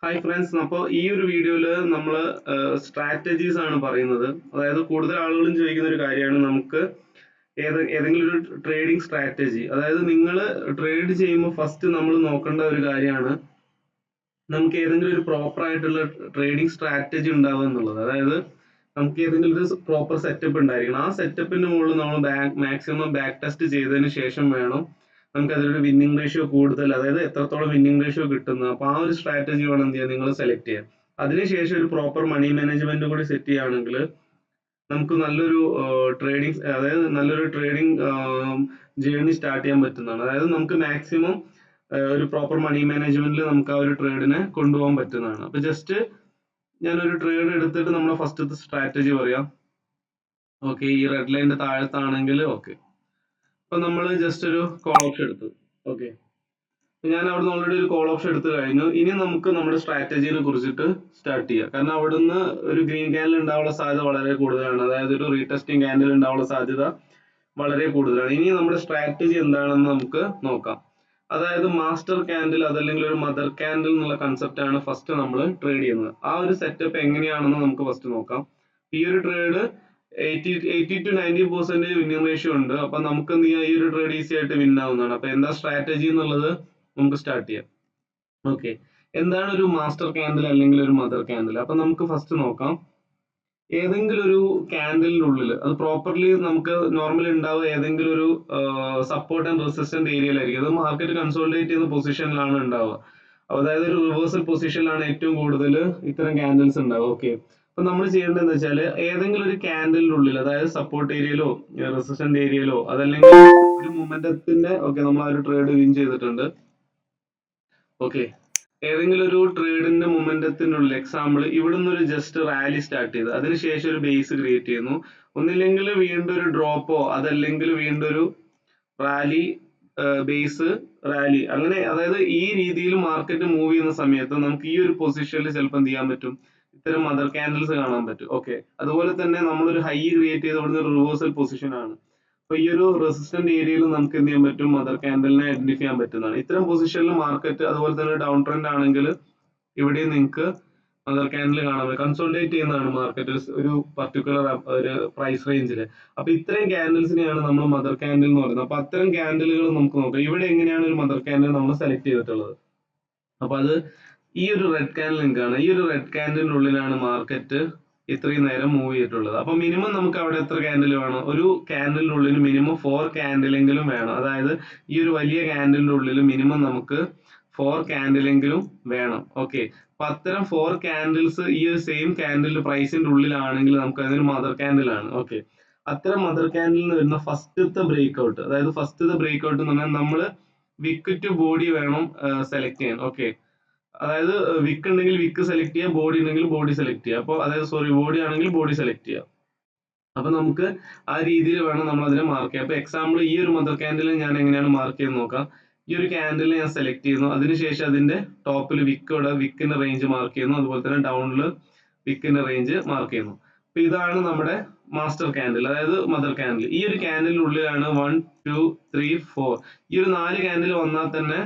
Hi friends, അപ്പോൾ ഈ ഒരു വീഡിയോയിൽ നമ്മൾ സ്ട്രാറ്റജീസ് ആണ് പറയുന്നത്. അതായത് കൂടുതൽ ആളുകളും ചോദിക്കുന്ന ഒരു കാര്യമാണ് നമുക്ക് ഏതെങ്കിലും ഒരു ട്രേഡിംഗ് സ്ട്രാറ്റജി. അതായത് നിങ്ങൾ ട്രേഡ് ചെയ്യുമ്പോൾ ഫസ്റ്റ് നമ്മൾ നോക്കേണ്ട ഒരു കാര്യമാണ് നമുക്ക് ഏതെങ്കിലും ഒരു പ്രോപ്പർ ആയിട്ടുള്ള ട്രേഡിംഗ് സ്ട്രാറ്റജി ഉണ്ടാവുക എന്നുള്ളത്. അതായത് നമുക്ക് ഏതെങ്കിലും ഒരു പ്രോപ്പർ സെറ്റപ്പ് ഉണ്ടായിരിക്കണം. ആ സെറ്റപ്പിന് മുകളിൽ നമ്മൾ മാക്സിമം ബാക്ക് ടെസ്റ്റ് ചെയ്തതിന് ശേഷം വേണം നമുക്ക് അതിലൊരു വിന്നിംഗ് റേഷ്യോ കൂടുതൽ, അതായത് എത്രത്തോളം വിന്നിംഗ് റേഷ്യോ കിട്ടുന്നത്, അപ്പൊ ആ ഒരു സ്ട്രാറ്റജി വേണം എന്ത് ചെയ്യാൻ നിങ്ങൾ സെലക്ട് ചെയ്യാൻ. അതിനുശേഷം ഒരു പ്രോപ്പർ മണി മാനേജ്മെന്റ് കൂടി സെറ്റ് ചെയ്യുകയാണെങ്കിൽ നമുക്ക് നല്ലൊരു ട്രേഡിംഗ്, അതായത് നല്ലൊരു ട്രേഡിംഗ് ജേർണി സ്റ്റാർട്ട് ചെയ്യാൻ പറ്റുന്നതാണ്. അതായത് നമുക്ക് മാക്സിമം ഒരു പ്രോപ്പർ മണി മാനേജ്മെന്റിൽ നമുക്ക് ആ ഒരു ട്രേഡിനെ കൊണ്ടുപോകാൻ പറ്റുന്നതാണ്. അപ്പൊ ജസ്റ്റ് ഞാനൊരു ട്രേഡ് എടുത്തിട്ട് നമ്മുടെ ഫസ്റ്റത്തെ സ്ട്രാറ്റജി പറയാം. ഓക്കെ, ഈ റെഡ് ലൈനിന്റെ താഴത്താണെങ്കിൽ ഓക്കെ, അപ്പൊ നമ്മൾ ജസ്റ്റ് ഒരു കോൾ ഓപ്ഷൻ എടുത്തു. ഓക്കെ, ഞാൻ അവിടുന്ന് ഓൾറെഡി ഒരു കോൾ ഓപ്ഷൻ എടുത്തു കഴിഞ്ഞു. ഇനി നമുക്ക് നമ്മുടെ സ്ട്രാറ്റജിനെ കുറിച്ചിട്ട് സ്റ്റാർട്ട് ചെയ്യാം. കാരണം അവിടുന്ന് ഒരു ഗ്രീൻ ക്യാൻഡിൽ ഉണ്ടാവാനുള്ള സാധ്യത വളരെ കൂടുതലാണ്. അതായത് ഒരു റീടെസ്റ്റിംഗ് ക്യാൻഡിൽ ഉണ്ടാവാനുള്ള സാധ്യത വളരെ കൂടുതലാണ്. ഇനി നമ്മുടെ സ്ട്രാറ്റജി എന്താണെന്ന് നമുക്ക് നോക്കാം. അതായത് മാസ്റ്റർ ക്യാൻഡിൽ അതല്ലെങ്കിൽ ഒരു മദർ ക്യാൻഡിൽ എന്നുള്ള കൺസെപ്റ്റ് ആണ് ഫസ്റ്റ് നമ്മൾ ട്രേഡ് ചെയ്യുന്നത്. ആ ഒരു സെറ്റപ്പ് എങ്ങനെയാണെന്ന് നമുക്ക് ഫസ്റ്റ് നോക്കാം. ഈ ഒരു ട്രേഡ് 80 to 90% വിന്നിംഗ് റേഷ്യോ ഉണ്ട്. അപ്പൊ നമുക്ക് എന്ത് ചെയ്യാം, ഈ ഒരു ട്രേഡ് ഈസി ആയിട്ട് വിൻ ആവുന്നതാണ്. അപ്പൊ എന്താ സ്ട്രാറ്റജി എന്നുള്ളത് നമുക്ക് സ്റ്റാർട്ട് ചെയ്യാം. ഓക്കെ, എന്താണ് ഒരു മാസ്റ്റർ ക്യാൻഡിൽ അല്ലെങ്കിൽ ഒരു മദർ ക്യാൻഡിൽ? അപ്പൊ നമുക്ക് ഫസ്റ്റ് നോക്കാം. ഏതെങ്കിലും ഒരു ക്യാൻഡലിനുള്ളിൽ അത് പ്രോപ്പർലി നമുക്ക് നോർമലി ഉണ്ടാവുക ഏതെങ്കിലും ഒരു സപ്പോർട്ട് ആൻഡ് റെസിസ്റ്റന്റ് ഏരിയയിലായിരിക്കും. അത് മാർക്കറ്റ് കൺസോളിഡേറ്റ് ചെയ്യുന്ന പൊസിഷനിലാണ് ഉണ്ടാവുക. അതായത് ഒരു റിവേഴ്സൽ പൊസിഷനിലാണ് ഏറ്റവും കൂടുതൽ ഇത്തരം ക്യാൻഡിൽസ് ഉണ്ടാവുക. ഓക്കെ, അപ്പൊ നമ്മൾ ചെയ്യേണ്ടത് എന്താ വെച്ചാൽ ഏതെങ്കിലും ഒരു ക്യാൻഡലിനുള്ളിൽ, അതായത് സപ്പോർട്ട് ഏരിയയിലോ റെസിസ്റ്റന്റ് ഏരിയയിലോ അതല്ലെങ്കിൽ ഒരു മൊമെന്റത്തിന്റെ, ഓക്കെ നമ്മൾ ആ ഒരു ട്രേഡ് വിൻ ചെയ്തിട്ടുണ്ട്. ഓക്കെ, ഏതെങ്കിലും ഒരു ട്രേഡിന്റെ മൊമെന്റത്തിനുള്ളിൽ എക്സാമ്പിൾ ഇവിടുന്ന് ഒരു ജസ്റ്റ് റാലി സ്റ്റാർട്ട് ചെയ്ത് അതിനുശേഷം ഒരു ബേസ് ക്രിയേറ്റ് ചെയ്യുന്നു. ഒന്നില്ലെങ്കിൽ വീണ്ടും ഒരു ഡ്രോപ്പോ അതല്ലെങ്കിൽ വീണ്ടും ഒരു റാലി, ബേസ്, റാലി, അങ്ങനെ അതായത് ഈ രീതിയിൽ മാർക്കറ്റ് മൂവ് ചെയ്യുന്ന സമയത്ത് നമുക്ക് ഈ ഒരു പൊസിഷനിൽ ചിലപ്പോൾ എന്ത് ചെയ്യാൻ പറ്റും, ഇത്തരം മദർ ക്യാൻഡിൽസ് കാണാൻ പറ്റും. ഓക്കെ, അതുപോലെ തന്നെ നമ്മളൊരു ഹൈ ക്രിയേറ്റ് ചെയ്ത് ഇവിടുന്ന് ഒരു റിവേഴ്സൽ പൊസിഷൻ ആണ്. അപ്പൊ ഈ ഒരു റെസിസ്റ്റന്റ് ഏരിയയിൽ നമുക്ക് എന്ത് ചെയ്യാൻ പറ്റും, മദർ ക്യാൻഡലിനെ ഐഡന്റിഫൈ ചെയ്യാൻ പറ്റുന്നതാണ്. ഇത്തരം പൊസിഷനിൽ മാർക്കറ്റ് അതുപോലെ തന്നെ ഡൗൺ ട്രെൻഡ് ആണെങ്കിൽ ഇവിടെ നിങ്ങൾക്ക് മദർ ക്യാൻഡിൽ കാണാൻ പറ്റും. കൺസോളിഡേറ്റ് ചെയ്യുന്നതാണ് മാർക്കറ്റ് ഒരു പർട്ടിക്കുലർ ഒരു പ്രൈസ് റേഞ്ചിൽ. അപ്പൊ ഇത്രയും ക്യാൻഡിൽസിനെയാണ് നമ്മൾ മദർ ക്യാൻഡിൽ എന്ന് പറയുന്നത്. അപ്പൊ അത്തരം ക്യാൻഡിലുകൾ നമുക്ക് നോക്കാം. ഇവിടെ എങ്ങനെയാണ് ഒരു മദർ ക്യാൻഡിൽ നമ്മൾ സെലക്ട് ചെയ്തിട്ടുള്ളത്? അപ്പൊ അത് ഈ ഒരു റെഡ് ക്യാൻഡിൽ നിൽക്കുകയാണ്. ഈ ഒരു റെഡ് ക്യാൻഡിലിനുള്ളിലാണ് മാർക്കറ്റ് ഇത്രയും നേരം മൂവ് ചെയ്തിട്ടുള്ളത്. അപ്പൊ മിനിമം നമുക്ക് അവിടെ എത്ര ക്യാൻഡിൽ വേണം? ഒരു ക്യാൻഡിലിനുള്ളിൽ മിനിമം 4 ക്യാൻഡിലെങ്കിലും വേണം. അതായത് ഈ ഒരു വലിയ ക്യാൻഡിലിന്റെ ഉള്ളിൽ മിനിമം നമുക്ക് 4 ക്യാൻഡിലെങ്കിലും വേണം. ഓക്കെ, അപ്പൊ അത്തരം 4 ക്യാൻഡിൽസ് ഈ ഒരു സെയിം ക്യാൻഡിൽ പ്രൈസിന്റെ ഉള്ളിലാണെങ്കിൽ നമുക്ക് അതൊരു മദർ ക്യാൻഡിൽ ആണ്. ഓക്കെ, അത്തരം മദർ ക്യാൻഡിൽ വരുന്ന ഫസ്റ്റത്തെ ബ്രേക്ക് ഔട്ട്, അതായത് ഫസ്റ്റത്തെ ബ്രേക്ക് ഔട്ട് എന്ന് പറഞ്ഞാൽ നമ്മൾ വിക്ക് ടു ബോഡി വേണം സെലക്ട് ചെയ്യാൻ. ഓക്കെ, അതായത് വിക്ക് ഉണ്ടെങ്കിൽ വിക്ക് സെലക്ട് ചെയ്യുക, ബോഡി ഉണ്ടെങ്കിൽ ബോഡി സെലക്ട് ചെയ്യുക. അപ്പോൾ അതായത് സോറി, ബോഡി ആണെങ്കിൽ ബോഡി സെലക്ട് ചെയ്യുക. അപ്പൊ നമുക്ക് ആ രീതിയിൽ വേണം നമ്മൾ അതിനെ മാർക്ക് ചെയ്യാം. അപ്പൊ എക്സാമ്പിൾ ഈ ഒരു മദർ ക്യാൻഡിൽ ഞാൻ എങ്ങനെയാണ് മാർക്ക് ചെയ്യുന്നത് നോക്കാം. ഈ ഒരു ക്യാൻഡിൽ ഞാൻ സെലക്ട് ചെയ്യുന്നു. അതിനുശേഷം അതിന്റെ ടോപ്പിൽ വിക്കോടെ വിക്കിന്റെ റേഞ്ച് മാർക്ക് ചെയ്യുന്നു. അതുപോലെ തന്നെ ഡൗണിൽ വിക്കിന്റെ റേഞ്ച് മാർക്ക് ചെയ്യുന്നു. അപ്പൊ ഇതാണ് നമ്മുടെ മാസ്റ്റർ ക്യാൻഡിൽ, അതായത് മദർ ക്യാൻഡിൽ. ഈ ഒരു ക്യാൻഡിലിനുള്ളിലാണ് 1 2 3 4 ഈ ഒരു 4 ക്യാൻഡിൽ വന്നാൽ തന്നെ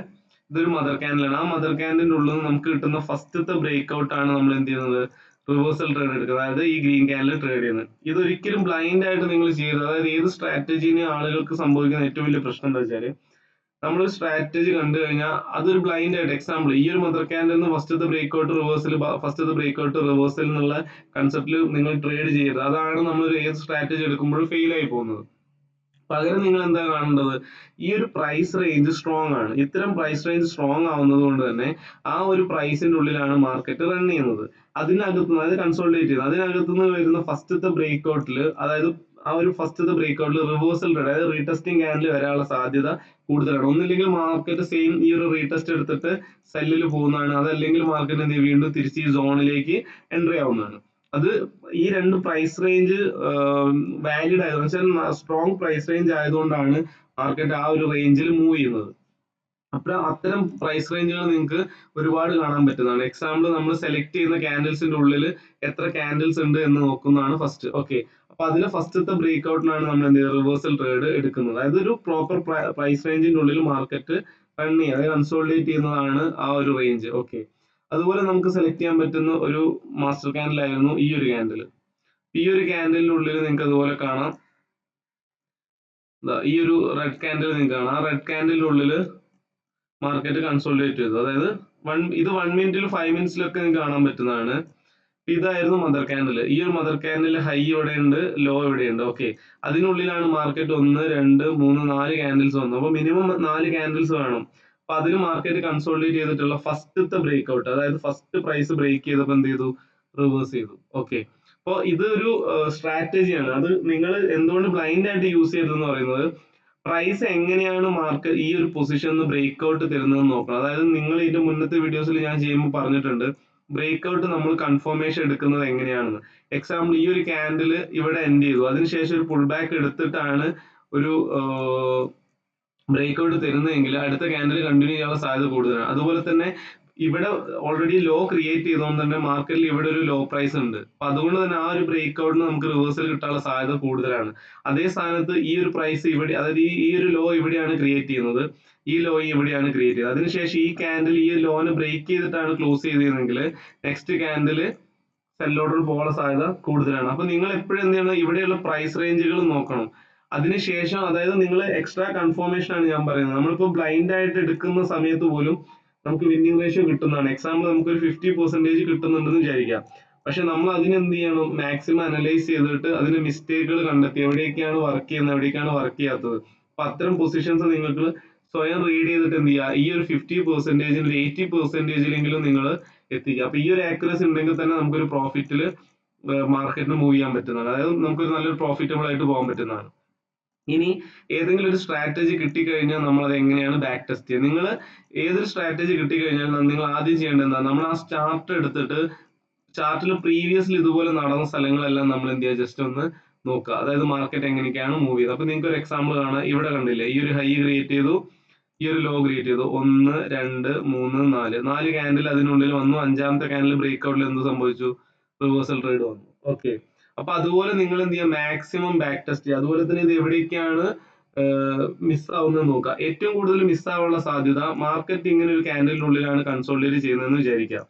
ഇതൊരു മദർ ക്യാൻഡിലാണ്. ആ മദർ ക്യാൻഡിലിന്റെ ഉള്ളിൽ നിന്ന് നമുക്ക് കിട്ടുന്ന ഫസ്റ്റത്തെ ബ്രേക്ക് ഔട്ട് ആണ് നമ്മൾ എന്ത് ചെയ്യുന്നത്, റിവേഴ്സൽ ട്രേഡ് എടുക്കുക. അതായത് ഈ ഗ്രീൻ ക്യാൻഡിൽ ട്രേഡ് ചെയ്യുന്നത്. ഇതൊരിക്കലും ബ്ലൈൻഡ് ആയിട്ട് നിങ്ങൾ ചെയ്യരുത്. അതായത് ഏത് സ്ട്രാറ്റജിനെ ആളുകൾക്ക് സംഭവിക്കുന്ന ഏറ്റവും വലിയ പ്രശ്നം എന്താ വെച്ചാൽ നമ്മൾ സ്ട്രാറ്റജി കണ്ടു കഴിഞ്ഞാൽ അതൊരു ബ്ലൈൻഡ് ആയിട്ട്, എക്സാമ്പിൾ ഈ ഒരു മദർ ക്യാൻഡിൽ ഫസ്റ്റത്തെ ബ്രേക്ക് ഔട്ട് റിവേഴ്സൽ, ഫസ്റ്റത്തെ ബ്രേക്ക് ഔട്ട് റിവേഴ്സൽ എന്നുള്ള കൺസെപ്റ്റിൽ നിങ്ങൾ ട്രേഡ് ചെയ്യരുത്. അതാണ് നമ്മൾ ഏത് സ്ട്രാറ്റജി എടുക്കുമ്പോഴും ഫെയിൽ ആയി പോകുന്നത്. പകരം നിങ്ങൾ എന്താ കാണേണ്ടത്, ഈ ഒരു പ്രൈസ് റേഞ്ച് സ്ട്രോങ് ആണ്. ഇത്തരം പ്രൈസ് റേഞ്ച് സ്ട്രോങ് ആവുന്നത് കൊണ്ട് തന്നെ ആ ഒരു പ്രൈസിന്റെ ഉള്ളിലാണ് മാർക്കറ്റ് റൺ ചെയ്യുന്നത്. അതിനകത്ത് അതായത് കൺസോളിഡേറ്റ് ചെയ്യുന്നത്, അതിനകത്ത് നിന്ന് വരുന്ന ഫസ്റ്റത്തെ ബ്രേക്ക് ഔട്ടിൽ, അതായത് ആ ഒരു ഫസ്റ്റത്തെ ബ്രേക്ക് ഔട്ടിൽ റിവേഴ്സൽ ട്രേഡ്, അതായത് റീടെസ്റ്റിംഗ് ക്യാൻഡിൽ വരാനുള്ള സാധ്യത കൂടുതലാണ്. ഒന്നില്ലെങ്കിൽ മാർക്കറ്റ് സെയിം ഈ ഒരു റീടെസ്റ്റ് എടുത്തിട്ട് സെല്ലിൽ പോകുന്നതാണ്, അതല്ലെങ്കിൽ മാർക്കറ്റ് എന്ത് വീണ്ടും തിരിച്ച് ഈ സോണിലേക്ക് എൻട്രി ആവുന്നതാണ്. അത് ഈ രണ്ട് പ്രൈസ് റേഞ്ച് വാലിഡ് ആയതുകൊണ്ട് വെച്ചാൽ സ്ട്രോങ് പ്രൈസ് റേഞ്ച് ആയതുകൊണ്ടാണ് മാർക്കറ്റ് ആ ഒരു റേഞ്ചിൽ മൂവ് ചെയ്യുന്നത്. അപ്പൊ അത്തരം പ്രൈസ് റേഞ്ചുകൾ നിങ്ങൾക്ക് ഒരുപാട് കാണാൻ പറ്റുന്നതാണ്. എക്സാമ്പിൾ നമ്മൾ സെലക്ട് ചെയ്യുന്ന ക്യാൻഡിൽസിന്റെ ഉള്ളിൽ എത്ര ക്യാൻഡിൽസ് ഉണ്ട് എന്ന് നോക്കുന്നതാണ് ഫസ്റ്റ്. ഓക്കെ, അപ്പൊ അതിലെ ഫസ്റ്റത്തെ ബ്രേക്ക് ഔട്ടിലാണ് നമ്മൾ എന്ത് ചെയ്യുക, റിവേഴ്സൽ ട്രേഡ് എടുക്കുന്നത്. അതായത് ഒരു പ്രോപ്പർ പ്രൈസ് റേഞ്ചിന്റെ ഉള്ളിൽ മാർക്കറ്റ് റൺ ചെയ്യുക, അതായത് കൺസോളിഡേറ്റ് ചെയ്യുന്നതാണ് ആ ഒരു റേഞ്ച്. ഓക്കെ, അതുപോലെ നമുക്ക് സെലക്ട് ചെയ്യാൻ പറ്റുന്ന ഒരു മാസ്റ്റർ ക്യാൻഡിൽ ആയിരുന്നു ഈ ഒരു ക്യാൻഡിൽ. ഈ ഒരു ക്യാൻഡിലിനുള്ളിൽ നിങ്ങൾക്ക് അതുപോലെ കാണാം, ഈ ഒരു റെഡ് ക്യാൻഡിൽ നിങ്ങൾക്ക് കാണാം. ആ റെഡ് ക്യാൻഡിലിനുള്ളിൽ മാർക്കറ്റ് കൺസോളിഡേറ്റ് ചെയ്തു. അതായത് ഇത് 1 മിനിറ്റിലും 5 മിനിറ്റ്സിലൊക്കെ നിങ്ങൾക്ക് കാണാൻ പറ്റുന്നതാണ്. ഇതായിരുന്നു മദർ ക്യാൻഡിൽ. ഈ ഒരു മദർ ക്യാൻഡിൽ ഹൈ എവിടെയുണ്ട്, ലോ എവിടെയുണ്ട്. ഓക്കെ, അതിനുള്ളിലാണ് മാർക്കറ്റ് 1, 2, 3, 4 ക്യാൻഡിൽസ് വന്നത്. അപ്പൊ മിനിമം 4 ക്യാൻഡിൽസ് വേണം. അപ്പൊ അതിന് മാർക്കറ്റ് കൺസോളിഡേറ്റ് ചെയ്തിട്ടുള്ള ഫസ്റ്റത്തെ ബ്രേക്ക് ഔട്ട്, അതായത് ഫസ്റ്റ് പ്രൈസ് ബ്രേക്ക് ചെയ്തപ്പോൾ എന്ത് ചെയ്തു, റിവേഴ്സ് ചെയ്തു. ഓക്കെ, അപ്പോൾ ഇതൊരു സ്ട്രാറ്റജിയാണ്. അത് നിങ്ങൾ എന്തുകൊണ്ട് ബ്ലൈൻഡ് ആയിട്ട് യൂസ് ചെയ്തതെന്ന് പറയുന്നത്, പ്രൈസ് എങ്ങനെയാണ് മാർക്കറ്റ് ഈ ഒരു പൊസിഷനിൽ ബ്രേക്ക് ഔട്ട് തരുന്നത് നോക്കണം. അതായത് നിങ്ങൾ ഇതിന്റെ മുന്നത്തെ വീഡിയോസിൽ ഞാൻ ചെയ്യുമ്പോൾ പറഞ്ഞിട്ടുണ്ട്, ബ്രേക്ക് ഔട്ട് നമ്മൾ കൺഫർമേഷൻ എടുക്കുന്നത് എങ്ങനെയാണെന്ന്. എക്സാമ്പിൾ, ഈ ഒരു ക്യാൻഡിൽ ഇവിടെ എൻഡ് ചെയ്തു, അതിനുശേഷം ഒരു പുൾ ബാക്ക് എടുത്തിട്ടാണ് ഒരു ബ്രേക്ക് ഔട്ട് തരുന്നതെങ്കിൽ അടുത്ത ക്യാൻഡിൽ കണ്ടിന്യൂ ചെയ്യാനുള്ള സാധ്യത കൂടുതലാണ്. അതുപോലെ തന്നെ ഇവിടെ ഓൾറെഡി ലോ ക്രിയേറ്റ് ചെയ്തുകൊണ്ട് തന്നെ മാർക്കറ്റിൽ ഇവിടെ ഒരു ലോ പ്രൈസ് ഉണ്ട്. അപ്പൊ അതുകൊണ്ട് തന്നെ ആ ഒരു ബ്രേക്ക് ഔട്ടിന് നമുക്ക് റിവേഴ്സൽ കിട്ടാനുള്ള സാധ്യത കൂടുതലാണ്. അതേ സ്ഥാനത്ത് ഈ ഒരു പ്രൈസ് ഇവിടെ, അതായത് ഈ ഒരു ലോ ഇവിടെയാണ് ക്രിയേറ്റ് ചെയ്യുന്നത്, ഈ ലോ ഇവിടെയാണ് ക്രിയേറ്റ് ചെയ്തത്. അതിനുശേഷം ഈ ക്യാൻഡിൽ ഈ ലോനെ ബ്രേക്ക് ചെയ്തിട്ടാണ് ക്ലോസ് ചെയ്തതെങ്കിൽ നെക്സ്റ്റ് ക്യാൻഡിൽ സെൽ ഓർഡർ പോകാനുള്ള സാധ്യത കൂടുതലാണ്. അപ്പൊ നിങ്ങൾ എപ്പോഴും എന്ത് ചെയ്യണം, ഇവിടെയുള്ള പ്രൈസ് റേഞ്ചുകൾ നോക്കണം. അതിനുശേഷം, അതായത് നിങ്ങൾ എക്സ്ട്രാ കൺഫർമേഷൻ ആണ് ഞാൻ പറയുന്നത്. നമ്മളിപ്പോൾ ബ്ലൈൻഡ് ആയിട്ട് എടുക്കുന്ന സമയത്ത് പോലും നമുക്ക് വിന്നിംഗ് റേഷ്യോ കിട്ടുന്നതാണ്. എക്സാമ്പിൾ, നമുക്കൊരു 50% കിട്ടുന്നുണ്ടെന്ന് വിചാരിക്കാം. പക്ഷെ നമ്മൾ അതിനെന്ത് ചെയ്യണം, മാക്സിമം അനലൈസ് ചെയ്തിട്ട് അതിന്റെ മിസ്റ്റേക്കുകൾ കണ്ടെത്തി എവിടേക്കാണ് വർക്ക് ചെയ്യുന്നത്, എവിടേക്കാണ് വർക്ക് ചെയ്യാത്തത്. അപ്പൊ അത്തരം പൊസിഷൻസ് നിങ്ങൾക്ക് സ്വയം റീഡ് ചെയ്തിട്ട് എന്ത് ചെയ്യുക, ഈ ഒരു 50%, ഒരു 80%-ലെങ്കിലും നിങ്ങൾ എത്തിക്കുക. അപ്പൊ ഈ ഒരു ആക്യുറസി ഉണ്ടെങ്കിൽ തന്നെ നമുക്കൊരു പ്രോഫിറ്റിൽ മാർക്കറ്റിന് മൂവ് ചെയ്യാൻ പറ്റുന്നതാണ്. അതായത് നമുക്കൊരു നല്ലൊരു പ്രോഫിറ്റബിൾ ആയിട്ട് പോകാൻ പറ്റുന്നതാണ്. ഇനി ഏതെങ്കിലും ഒരു സ്ട്രാറ്റജി കിട്ടിക്കഴിഞ്ഞാൽ നമ്മൾ അത് എങ്ങനെയാണ് ബാക്ക് ടെസ്റ്റ് ചെയ്യുക. നിങ്ങൾ ഏതൊരു സ്ട്രാറ്റജി കിട്ടിക്കഴിഞ്ഞാൽ നിങ്ങൾ ആദ്യം ചെയ്യേണ്ടത് എന്താ, നമ്മൾ ആ ചാർട്ട് എടുത്തിട്ട് ചാർട്ടിൽ പ്രീവിയസ്ലി ഇതുപോലെ നടന്ന സ്ഥലങ്ങളെല്ലാം നമ്മൾ എന്ത് ചെയ്യുക, ജസ്റ്റ് ഒന്ന് നോക്കുക. അതായത് മാർക്കറ്റ് എങ്ങനെയൊക്കെയാണ് മൂവ് ചെയ്തത്. അപ്പൊ നിങ്ങൾക്ക് ഒരു എക്സാമ്പിൾ കാണാം, ഇവിടെ കണ്ടില്ലേ, ഈ ഒരു ഹൈ ക്രിയേറ്റ് ചെയ്തു, ഈ ഒരു ലോ ക്രിയേറ്റ് ചെയ്തു, 1, 2, 3, 4 ക്യാൻഡിൽ അതിനുള്ളിൽ വന്നു. അഞ്ചാമത്തെ ക്യാൻഡിൽ ബ്രേക്ക് ഔട്ടിൽ എന്ത് സംഭവിച്ചു, റിവേഴ്സൽ ട്രേഡ് വന്നു. ഓക്കെ, അപ്പൊ അതുപോലെ നിങ്ങൾ എന്ത് ചെയ്യുക, മാക്സിമം ബാക്ക് ടെസ്റ്റ് ചെയ്യുക. അതുപോലെ തന്നെ ഇത് എവിടേക്കാണ് മിസ് ആവുന്നത് നോക്കുക. ഏറ്റവും കൂടുതൽ മിസ് ആവാനുള്ള സാധ്യത, മാർക്കറ്റ് ഇങ്ങനെ ഒരു ക്യാൻഡലിനുള്ളിലാണ് കൺസോളിഡേറ്റ് ചെയ്യുന്നതെന്ന് വിചാരിക്കുക.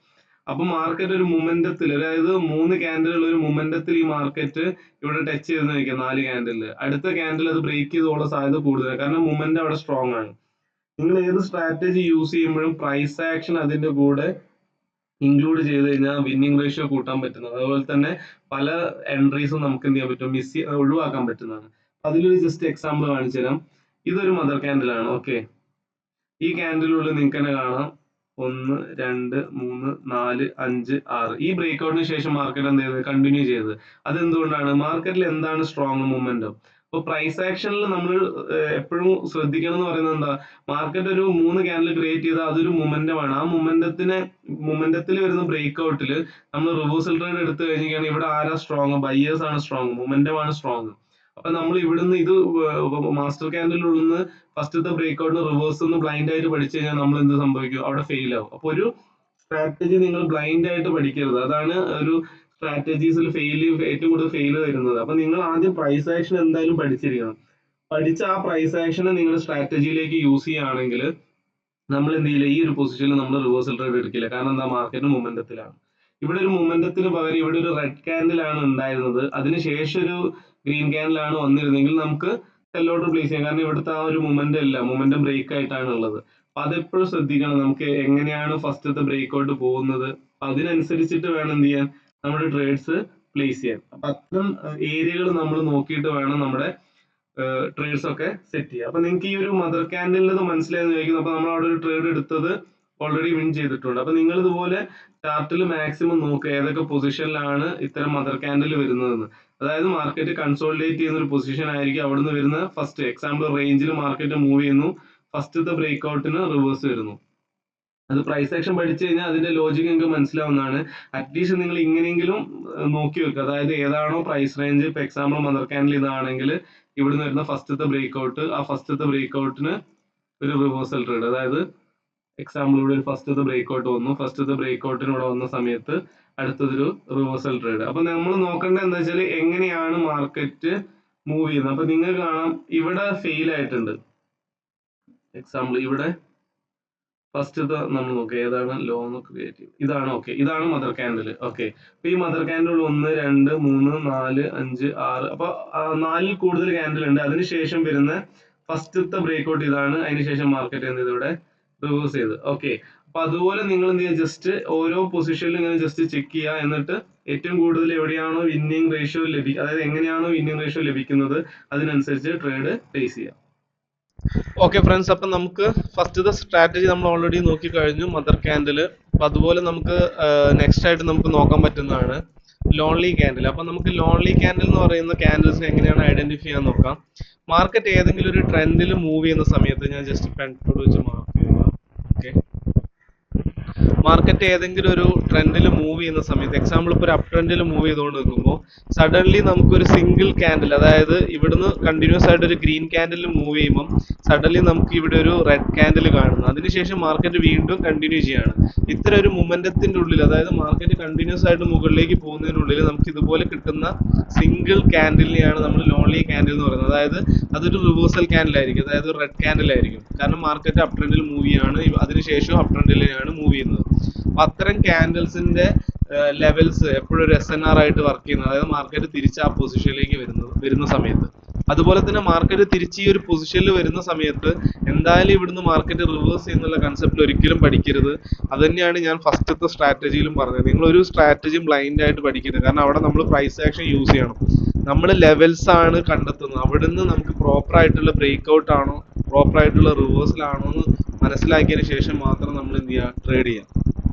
അപ്പൊ മാർക്കറ്റ് ഒരു മൊമെന്റത്തിൽ, അതായത് 3 ക്യാൻഡിലുള്ള ഒരു മൊമെന്റത്തിൽ ഈ മാർക്കറ്റ് ഇവിടെ ടച്ച് ചെയ്തെന്ന് വയ്ക്കുക, 4 ക്യാൻഡിൽ, അടുത്ത ക്യാൻഡിൽ അത് ബ്രേക്ക് ചെയ്തുള്ള സാധ്യത കൂടുതലാണ്. കാരണം മൊമെന്റ് അവിടെ സ്ട്രോങ് ആണ്. നിങ്ങൾ ഏത് സ്ട്രാറ്റജി യൂസ് ചെയ്യുമ്പോഴും പ്രൈസ് ആക്ഷൻ അതിന്റെ കൂടെ ഇൻക്ലൂഡ് ചെയ്ത് കഴിഞ്ഞാൽ വിന്നിംഗ് റേഷ്യോ കൂട്ടാൻ പറ്റുന്നത്. അതുപോലെ തന്നെ പല എൻട്രീസും നമുക്ക് എന്ത് ചെയ്യാൻ പറ്റും, ഒഴിവാക്കാൻ പറ്റുന്നതാണ്. അതിലൊരു ജസ്റ്റ് എക്സാമ്പിൾ കാണിച്ചു തരാം. ഇതൊരു മദർ ക്യാൻഡിൽ ആണ്. ഓക്കെ, ഈ ക്യാൻഡിലുള്ളിൽ നിങ്ങൾക്ക് തന്നെ കാണാം 1, 2, 3, 4, 5, 6. ഈ ബ്രേക്ക് ഔട്ടിന് ശേഷം മാർക്കറ്റ് എന്ത് ചെയ്തത്, കണ്ടിന്യൂ ചെയ്തത്. അതെന്തുകൊണ്ടാണ്, മാർക്കറ്റിൽ എന്താണ് സ്ട്രോങ് മൊമെന്റം. ഇപ്പൊ പ്രൈസ് ആക്ഷനിൽ നമ്മൾ എപ്പോഴും ശ്രദ്ധിക്കണം എന്ന് പറയുന്നത് എന്താ, മാർക്കറ്റ് ഒരു 3 ക്യാൻഡിൽ ക്രിയേറ്റ് ചെയ്താൽ അതൊരു മൊമെന്റം ആണ്. ആ മൊമെന്റത്തിൽ വരുന്ന ബ്രേക്ക് ഔട്ടിൽ നമ്മൾ റിവേഴ്സൽ ട്രേഡ് എടുത്തു കഴിഞ്ഞാൽ ഇവിടെ ആരാ സ്ട്രോങ്, ബയേഴ്സ് ആണ് സ്ട്രോങ്, മൊമെന്റം ആണ് സ്ട്രോങ്. അപ്പൊ നമ്മൾ ഇവിടുന്ന് ഇത് മാസ്റ്റർ ക്യാൻഡിൽ നിന്ന് ഫസ്റ്റത്തെ ബ്രേക്ക് ഔട്ടിന് റിവേഴ്സ് ഒന്ന് ബ്ലൈൻഡ് ആയിട്ട് പഠിച്ചു കഴിഞ്ഞാൽ നമ്മൾ എന്ത് സംഭവിക്കും, അവിടെ ഫെയിൽ ആവും. അപ്പൊ ഒരു സ്ട്രാറ്റജി നിങ്ങൾ ബ്ലൈൻഡ് ആയിട്ട് പഠിക്കരുത്. അതാണ് ഒരു സ്ട്രാറ്റജീസിൽ ഏറ്റവും കൂടുതൽ ഫെയിൽ വരുന്നത്. അപ്പൊ നിങ്ങൾ ആദ്യം പ്രൈസ് ആക്ഷൻ എന്തായാലും പഠിച്ചിരിക്കണം. പഠിച്ച ആ പ്രൈസ് ആക്ഷനെ നിങ്ങൾ സ്ട്രാറ്റജിയിലേക്ക് യൂസ് ചെയ്യുകയാണെങ്കിൽ നമ്മൾ എന്ത് ചെയ്യില്ല, ഈ ഒരു പൊസിഷനിൽ നമ്മൾ റിവേഴ്സൽ ട്രേഡ് എടുക്കില്ല. കാരണം എന്താ, മാർക്കറ്റ് മൊമെന്റത്തിലാണ്. ഇവിടെ ഒരു മൊമെന്റത്തിന് പകരം ഇവിടെ ഒരു റെഡ് ക്യാൻഡിൽ ആണ് ഉണ്ടായിരുന്നത്, അതിനുശേഷം ഒരു ഗ്രീൻ ക്യാൻഡിൽ ആണ് വന്നിരുന്നെങ്കിൽ നമുക്ക് സെൽ ഓർഡർ പ്ലേസ് ചെയ്യാം. കാരണം ഇവിടുത്തെ ആ ഒരു മൊമെന്റം ഇല്ല, മൊമെന്റം ബ്രേക്ക് ആയിട്ടാണ് ഉള്ളത്. അപ്പൊ അതെപ്പോഴും ശ്രദ്ധിക്കണം, നമുക്ക് എങ്ങനെയാണ് ഫസ്റ്റത്തെ ബ്രേക്ക് ഔട്ട് പോകുന്നത്, അതിനനുസരിച്ചിട്ട് വേണം എന്ത് ചെയ്യാൻ, നമ്മുടെ ട്രേഡ്സ് പ്ലേസ് ചെയ്യാൻ. അപ്പൊ അത്തരം ഏരിയകൾ നമ്മൾ നോക്കിയിട്ട് വേണം നമ്മുടെ ട്രേഡ്സ് ഒക്കെ സെറ്റ് ചെയ്യുക. അപ്പൊ നിങ്ങൾക്ക് ഈ ഒരു മദർ ക്യാൻഡിലിന് മനസ്സിലായെന്ന് ചോദിക്കുന്നു. അപ്പൊ നമ്മൾ അവിടെ ഒരു ട്രേഡ് എടുത്തത് ഓൾറെഡി വിൻ ചെയ്തിട്ടുണ്ട്. അപ്പൊ നിങ്ങൾ ഇതുപോലെ ചാർട്ടിൽ മാക്സിമം നോക്കുക ഏതൊക്കെ പൊസിഷനിലാണ് ഇത്തരം മദർ ക്യാൻഡിൽ വരുന്നതെന്ന്. അതായത് മാർക്കറ്റ് കൺസോളിഡേറ്റ് ചെയ്യുന്ന ഒരു പൊസിഷൻ ആയിരിക്കും അവിടുന്ന് വരുന്ന ഫസ്റ്റ്. എക്സാമ്പിൾ, റേഞ്ചിൽ മാർക്കറ്റ് മൂവ് ചെയ്യുന്നു, ഫസ്റ്റത്തെ ബ്രേക്ക് ഔട്ടിന് റിവേഴ്സ് വരുന്നു. അത് പ്രൈസ് ആക്ഷൻ പഠിച്ചു കഴിഞ്ഞാൽ അതിന്റെ ലോജിക് നിങ്ങൾക്ക് മനസ്സിലാവുന്നതാണ്. അറ്റ്ലീസ്റ്റ് നിങ്ങൾ ഇങ്ങനെയെങ്കിലും നോക്കി വെക്കുക. അതായത് ഏതാണോ പ്രൈസ് റേഞ്ച്, ഇപ്പൊ എക്സാമ്പിൾ മദർ ക്യാൻഡിൽ ഇതാണെങ്കിൽ ഇവിടുന്ന് വരുന്ന ഫസ്റ്റത്തെ ബ്രേക്ക് ഔട്ട്, ആ ഫസ്റ്റത്തെ ബ്രേക്ക് ഔട്ടിന് ഒരു റിവേഴ്സൽ ട്രേഡ്. അതായത് എക്സാമ്പിൾ ഇവിടെ ഒരു ഫസ്റ്റത്തെ ബ്രേക്ക് ഔട്ട് വന്നു, ഫസ്റ്റത്തെ ബ്രേക്ക് ഔട്ടിന് ഇവിടെ വന്ന സമയത്ത് അടുത്തതൊരു റിവേഴ്സൽ ട്രേഡ്. അപ്പൊ നമ്മൾ നോക്കേണ്ടത് എന്താ വെച്ചാൽ എങ്ങനെയാണ് മാർക്കറ്റ് മൂവ് ചെയ്യുന്നത്. അപ്പൊ നിങ്ങൾക്ക് കാണാം ഇവിടെ ഫെയിൽ ആയിട്ടുണ്ട്. എക്സാമ്പിൾ ഇവിടെ ഫസ്റ്റത്തെ നമ്മൾ നോക്കുക ഏതാണ് ലോ എന്ന് ക്രിയേറ്റ് ചെയ്യും. ഇതാണ് ഓക്കെ, ഇതാണ് മദർ ക്യാൻഡിൽ. ഓക്കെ, അപ്പൊ ഈ മദർ ക്യാൻഡിൽ 1 2 3 4 5 6, അപ്പൊ 4ൽ കൂടുതൽ ക്യാൻഡിൽ ഉണ്ട്. അതിനുശേഷം വരുന്ന ഫസ്റ്റത്തെ ബ്രേക്ക്ഔട്ട് ഇതാണ്. അതിനുശേഷം മാർക്കറ്റ് എന്ത് ചെയ്ത് ഇവിടെ റിവേഴ്സ് ചെയ്ത്. ഓക്കെ, അപ്പൊ അതുപോലെ നിങ്ങൾ എന്ത് ചെയ്യുക, ജസ്റ്റ് ഓരോ പൊസിഷനിലും ഇങ്ങനെ ജസ്റ്റ് ചെക്ക് ചെയ്യുക. എന്നിട്ട് ഏറ്റവും കൂടുതൽ എവിടെയാണോ വിന്നിംഗ് റേഷ്യോ അതായത് എങ്ങനെയാണോ വിന്നിംഗ് റേഷ്യോ ലഭിക്കുന്നത് അതിനനുസരിച്ച് ട്രേഡ് പ്ലേസ് ചെയ്യുക. ഓക്കെ ഫ്രണ്ട്സ്, അപ്പം നമുക്ക് ഫസ്റ്റത്തെ സ്ട്രാറ്റജി നമ്മൾ ഓൾറെഡി നോക്കി കഴിഞ്ഞു, മദർ ക്യാൻഡിൽ. അപ്പം അതുപോലെ നമുക്ക് നെക്സ്റ്റ് ആയിട്ട് നമുക്ക് നോക്കാൻ പറ്റുന്നതാണ് ലോൺലി ക്യാൻഡിൽ. അപ്പം നമുക്ക് ലോൺലി ക്യാൻഡിൽ എന്ന് പറയുന്ന ക്യാൻഡിൽസിനെ എങ്ങനെയാണ് ഐഡന്റിഫൈ ചെയ്യാൻ നോക്കാം. മാർക്കറ്റ് ഏതെങ്കിലും ഒരു ട്രെൻഡിൽ മൂവ് ചെയ്യുന്ന സമയത്ത് ഞാൻ ജസ്റ്റ് പെൻ ടൂൾ വെച്ച് മാർക്ക് ചെയ്യുക. ഓക്കെ, മാർക്കറ്റ് ഏതെങ്കിലും ഒരു ട്രെൻഡിൽ മൂവ് ചെയ്യുന്ന സമയത്ത്, എക്സാമ്പിൾ ഇപ്പോൾ ഒരു അപ് ട്രെൻഡിൽ മൂവ് ചെയ്തുകൊണ്ട് നിൽക്കുമ്പോൾ സഡൻലി നമുക്കൊരു സിംഗിൾ ക്യാൻഡിൽ, അതായത് ഇവിടുന്ന് കണ്ടിന്യൂസ് ആയിട്ട് ഒരു ഗ്രീൻ ക്യാൻഡിൽ മൂവ് ചെയ്യുമ്പോൾ സഡൻലി നമുക്ക് ഇവിടെ ഒരു റെഡ് ക്യാൻഡിൽ കാണുന്നു. അതിനുശേഷം മാർക്കറ്റ് വീണ്ടും കണ്ടിന്യൂ ചെയ്യാണ്. ഇത്ര ഒരു മൊമെന്റത്തിന്റെ ഉള്ളിൽ, അതായത് മാർക്കറ്റ് കണ്ടിന്യൂസ് ആയിട്ട് മുകളിലേക്ക് പോകുന്നതിനുള്ളിൽ നമുക്ക് ഇതുപോലെ കിട്ടുന്ന സിംഗിൾ ക്യാൻഡിലിനെയാണ് നമ്മൾ ലോൺലി ക്യാൻഡിൽ എന്ന് പറയുന്നത്. അതായത് അതൊരു റിവേഴ്സൽ ക്യാൻഡിൽ ആയിരിക്കും, അതായത് റെഡ് ക്യാൻഡിൽ ആയിരിക്കും. കാരണം മാർക്കറ്റ് അപ് ട്രെൻഡിൽ മൂവ് ചെയ്യാണ്, അതിനുശേഷം അപ് ട്രെൻഡിലാണ് മൂവ് ചെയ്യുന്നത്. അപ്പൊ അത്തരം ക്യാൻഡിൽസിന്റെ ലെവൽസ് എപ്പോഴും ഒരു SNR ആയിട്ട് വർക്ക് ചെയ്യുന്നത്, അതായത് മാർക്കറ്റ് തിരിച്ച് ആ പൊസിഷനിലേക്ക് വരുന്ന സമയത്ത്. അതുപോലെ തന്നെ മാർക്കറ്റ് തിരിച്ച് ഈ ഒരു പൊസിഷനിൽ വരുന്ന സമയത്ത് എന്തായാലും ഇവിടുന്ന് മാർക്കറ്റ് റിവേഴ്സ് ചെയ്യുന്നുള്ള കൺസെപ്റ്റ് ഒരിക്കലും പഠിക്കരുത്. അത് തന്നെയാണ് ഞാൻ ഫസ്റ്റത്തെ സ്ട്രാറ്റജിയിലും പറഞ്ഞത്. നിങ്ങൾ ഒരു സ്ട്രാറ്റജിയും ബ്ലൈൻഡ് ആയിട്ട് പഠിക്കരുത്. കാരണം അവിടെ നമ്മൾ പ്രൈസ് ആക്ഷൻ യൂസ് ചെയ്യണം. നമ്മൾ ലെവൽസ് ആണ് കണ്ടെത്തുന്നത്. അവിടുന്ന് നമുക്ക് പ്രോപ്പർ ആയിട്ടുള്ള ബ്രേക്ക് ഔട്ട് ആണോ പ്രോപ്പർ ആയിട്ടുള്ള റിവേഴ്സൽ ആണോ എന്ന് മനസ്സിലാക്കിയതിന് ശേഷം മാത്രം നമ്മൾ എന്ത് ചെയ്യുക, ട്രേഡ് ചെയ്യാം.